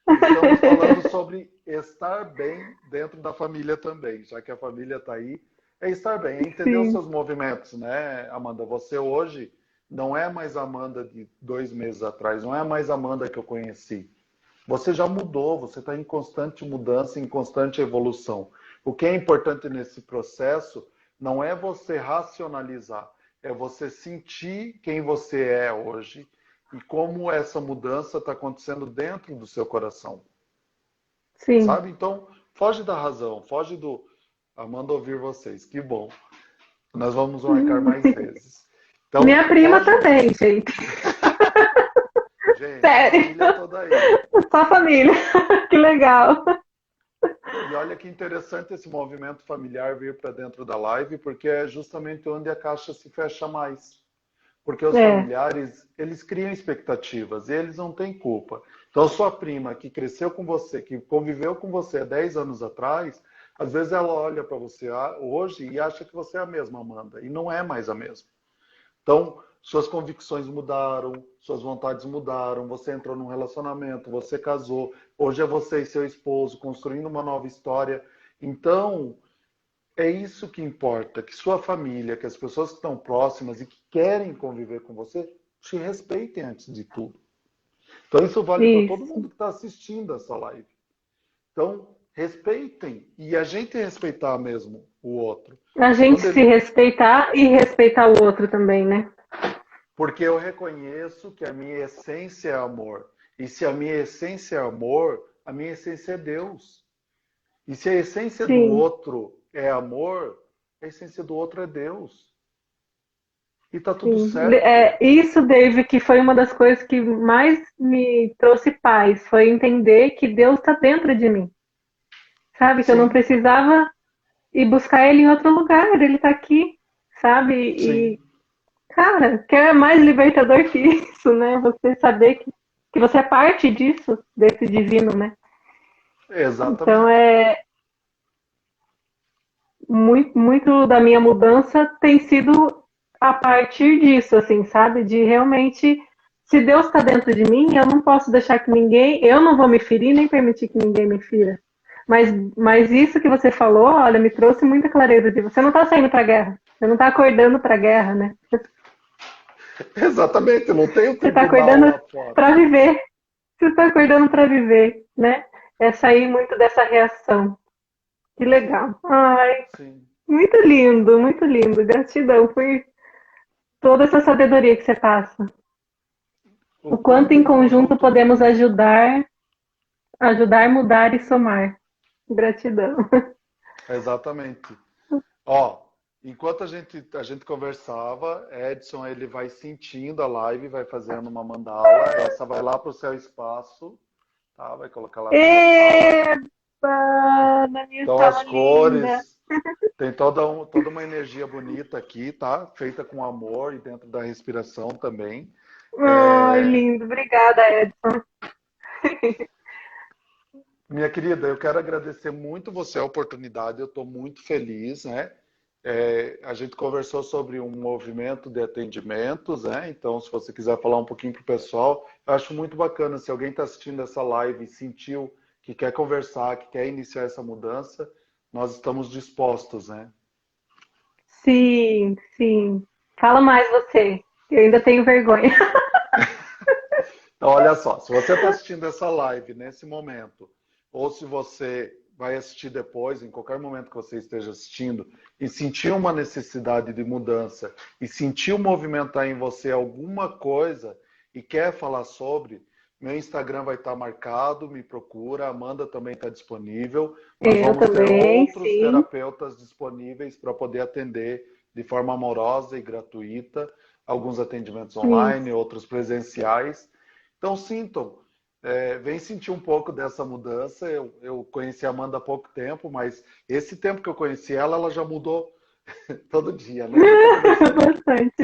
Estamos falando sobre estar bem dentro da família também, já que a família está aí. É estar bem, é entender os Sim, seus movimentos, né, Amanda? Você hoje não é mais a Amanda de 2 meses atrás, não é mais a Amanda que eu conheci. Você já mudou, você está em constante mudança, em constante evolução. O que é importante nesse processo não é você racionalizar, é você sentir quem você é hoje e como essa mudança está acontecendo dentro do seu coração, sim. sabe? Então, foge da razão, foge do. Amanda ouvir vocês, que bom. Nós vamos marcar mais vezes. Então, Minha prima foge. também, gente. Gente, a Sério. família toda aí. Só família. Que legal. E olha que interessante esse movimento familiar vir para dentro da live, porque é justamente onde a caixa se fecha mais. Porque os É, familiares, eles criam expectativas e eles não têm culpa. Então, sua prima que cresceu com você, que conviveu com você há 10 anos atrás, às vezes ela olha para você hoje e acha que você é a mesma Amanda, e não é mais a mesma. Então, suas convicções mudaram, suas vontades mudaram, você entrou num relacionamento, você casou, hoje é você e seu esposo construindo uma nova história. Então, É isso que importa, que sua família, que as pessoas que estão próximas e que querem conviver com você, te respeitem antes de tudo. Então isso vale para todo Isso. mundo que está assistindo essa live. Então, respeitem e a gente respeitar mesmo o outro. A gente Quando se ele... respeitar e respeitar o outro também, né? Porque eu reconheço que a minha essência é amor. E se a minha essência é amor, a minha essência é Deus. E se a essência do Sim, outro é amor, a essência do outro é Deus. E tá tudo sim. certo. Isso, Dave, que foi uma das coisas que mais me trouxe paz, foi entender que Deus está dentro de mim. Sabe? Que eu não Sim, precisava ir buscar ele em outro lugar, ele está aqui, sabe? sim, E, cara, que é mais libertador que isso, né? Você saber que você é parte disso, desse divino, né? Então exatamente. é muito da minha mudança tem sido a partir disso, assim, sabe? De realmente, se Deus está dentro de mim, eu não posso deixar que ninguém, eu não vou me ferir nem permitir que ninguém me fira. Mas isso que você falou, olha, me trouxe muita clareza de você não está saindo para a guerra, você não está acordando para a guerra, né? Exatamente, não tem um Você está tribunal acordando lá fora. para viver, você está acordando para viver, né? É sair muito dessa reação. Que legal. Ai, Sim. muito lindo, muito lindo. Gratidão por toda essa sabedoria que você passa. O O quanto quanto em em conjunto conjunto. podemos ajudar, mudar e somar. Gratidão. Exatamente. Ó, enquanto a gente conversava, Edson ele vai sentindo a live, vai fazendo uma mandala. Essa vai lá para o céu espaço, tá? Vai colocar lá na minha sala. Eba! Na minha Então sala as linda. cores, tem toda uma energia bonita aqui, tá? Feita com amor e dentro da respiração também. Ai, É, lindo. Obrigada, Edson. minha querida, eu quero agradecer muito você a oportunidade, eu estou muito feliz, né? A gente conversou sobre um movimento de atendimentos, né? Então, se você quiser falar um pouquinho para o pessoal, eu acho muito bacana. Se alguém está assistindo essa live e sentiu que quer conversar, que quer iniciar essa mudança, nós estamos dispostos, né? Sim, sim. Fala mais você. Eu ainda tenho vergonha. Então, olha só, se você está assistindo essa live nesse momento, ou se você vai assistir depois, em qualquer momento que você esteja assistindo, e sentir uma necessidade de mudança, e sentir movimentar em você alguma coisa, e quer falar sobre, meu Instagram vai estar marcado, me procura, a Amanda também está disponível. Nós Eu vamos ter também, outros sim. terapeutas disponíveis para poder atender de forma amorosa e gratuita, alguns atendimentos online, Isso. outros presenciais. Então sintam, vem sentir um pouco dessa mudança. Eu conheci a Amanda há pouco tempo, mas esse tempo que eu conheci ela, ela já mudou todo dia, né? A gente está conversando aqui. Bastante.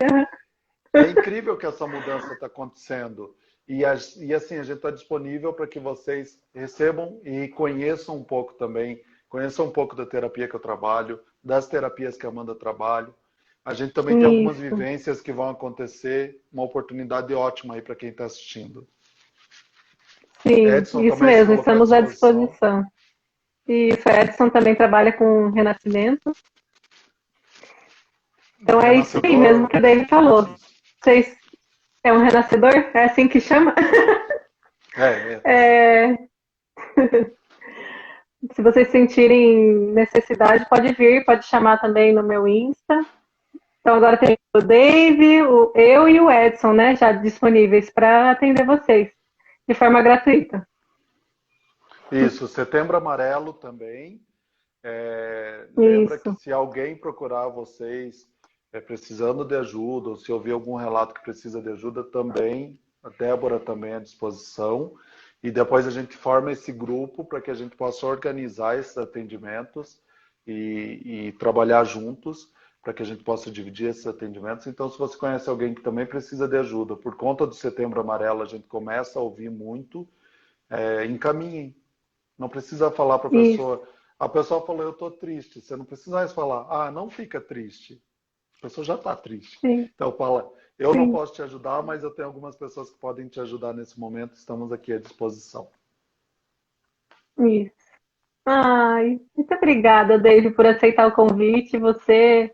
É incrível que essa mudança está acontecendo. E assim, a gente está disponível para que vocês recebam e conheçam um pouco também, conheçam um pouco da terapia que eu trabalho, das terapias que a Amanda trabalha. A gente também tem algumas Isso. vivências que vão acontecer, uma oportunidade ótima aí para quem está assistindo. Sim, Edson isso também se mesmo, colocou à estamos à disposição. disposição. Isso, a Edson também trabalha com renascimento. Então é isso aí mesmo Renascedor. que o David falou. Isso. Vocês é um renascedor? É assim que chama? É. É, se vocês sentirem necessidade, pode vir, pode chamar também no meu Insta. Então agora tem o Dave, eu e o Edson, né, já disponíveis para atender vocês de forma gratuita. Isso, Setembro Amarelo também. Lembra que Isso, se alguém procurar vocês precisando de ajuda, ou se ouvir algum relato que precisa de ajuda, também, a Débora também à disposição. E depois a gente forma esse grupo para que a gente possa organizar esses atendimentos e trabalhar juntos para que a gente possa dividir esses atendimentos. Então, se você conhece alguém que também precisa de ajuda, por conta do Setembro Amarelo, a gente começa a ouvir muito, encaminhem. Não precisa falar para a isso, pessoa. A pessoa falou, eu estou triste. Você não precisa mais falar, ah, não fica triste. A pessoa já está triste. sim, Então fala, eu não sim, posso te ajudar, mas eu tenho algumas pessoas que podem te ajudar nesse momento. Estamos aqui à disposição. isso. Ai, muito obrigada, David, por aceitar o convite. Você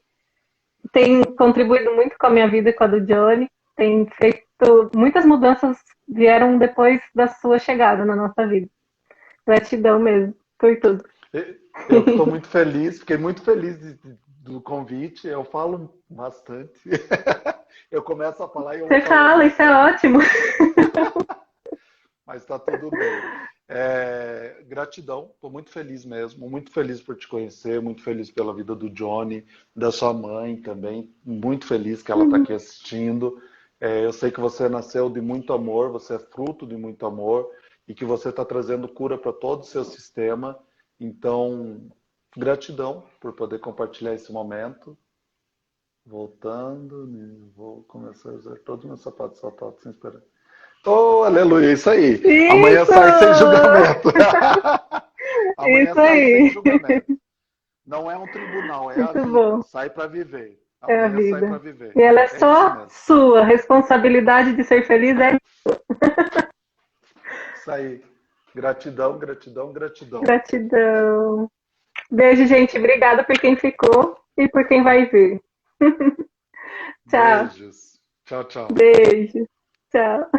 tem contribuído muito com a minha vida e com a do Johnny. Tem feito muitas mudanças vieram depois da sua chegada na nossa vida. Gratidão mesmo por tudo. Eu estou muito feliz, fiquei muito feliz do convite. Eu falo bastante. Eu começo a falar e eu vou Você falando fala, isso é bastante. ótimo. Mas está tudo bem. Gratidão, estou muito feliz mesmo, muito feliz por te conhecer, muito feliz pela vida do Johnny, da sua mãe também, muito feliz que ela está aqui assistindo. Eu sei que você nasceu de muito amor, você é fruto de muito amor e que você está trazendo cura para todo o seu sistema. Então, gratidão por poder compartilhar esse momento. Voltando, vou começar a usar todos os meus sapatos saltados sem esperar. Oh, aleluia, isso aí. Amanhã Isso! sai sem julgamento. Amanhã Isso sai sem aí. julgamento. Não é um tribunal, é a Muito vida. bom. Sai para viver. É a Amanhã sai para vida. viver. E ela é É isso só mesmo. sua. A responsabilidade de ser feliz é Isso aí. Gratidão, gratidão, gratidão. gratidão. Beijo, gente. Obrigada por quem ficou e por quem vai ver. Tchau. Beijos. Tchau, tchau. Beijo. Tchau.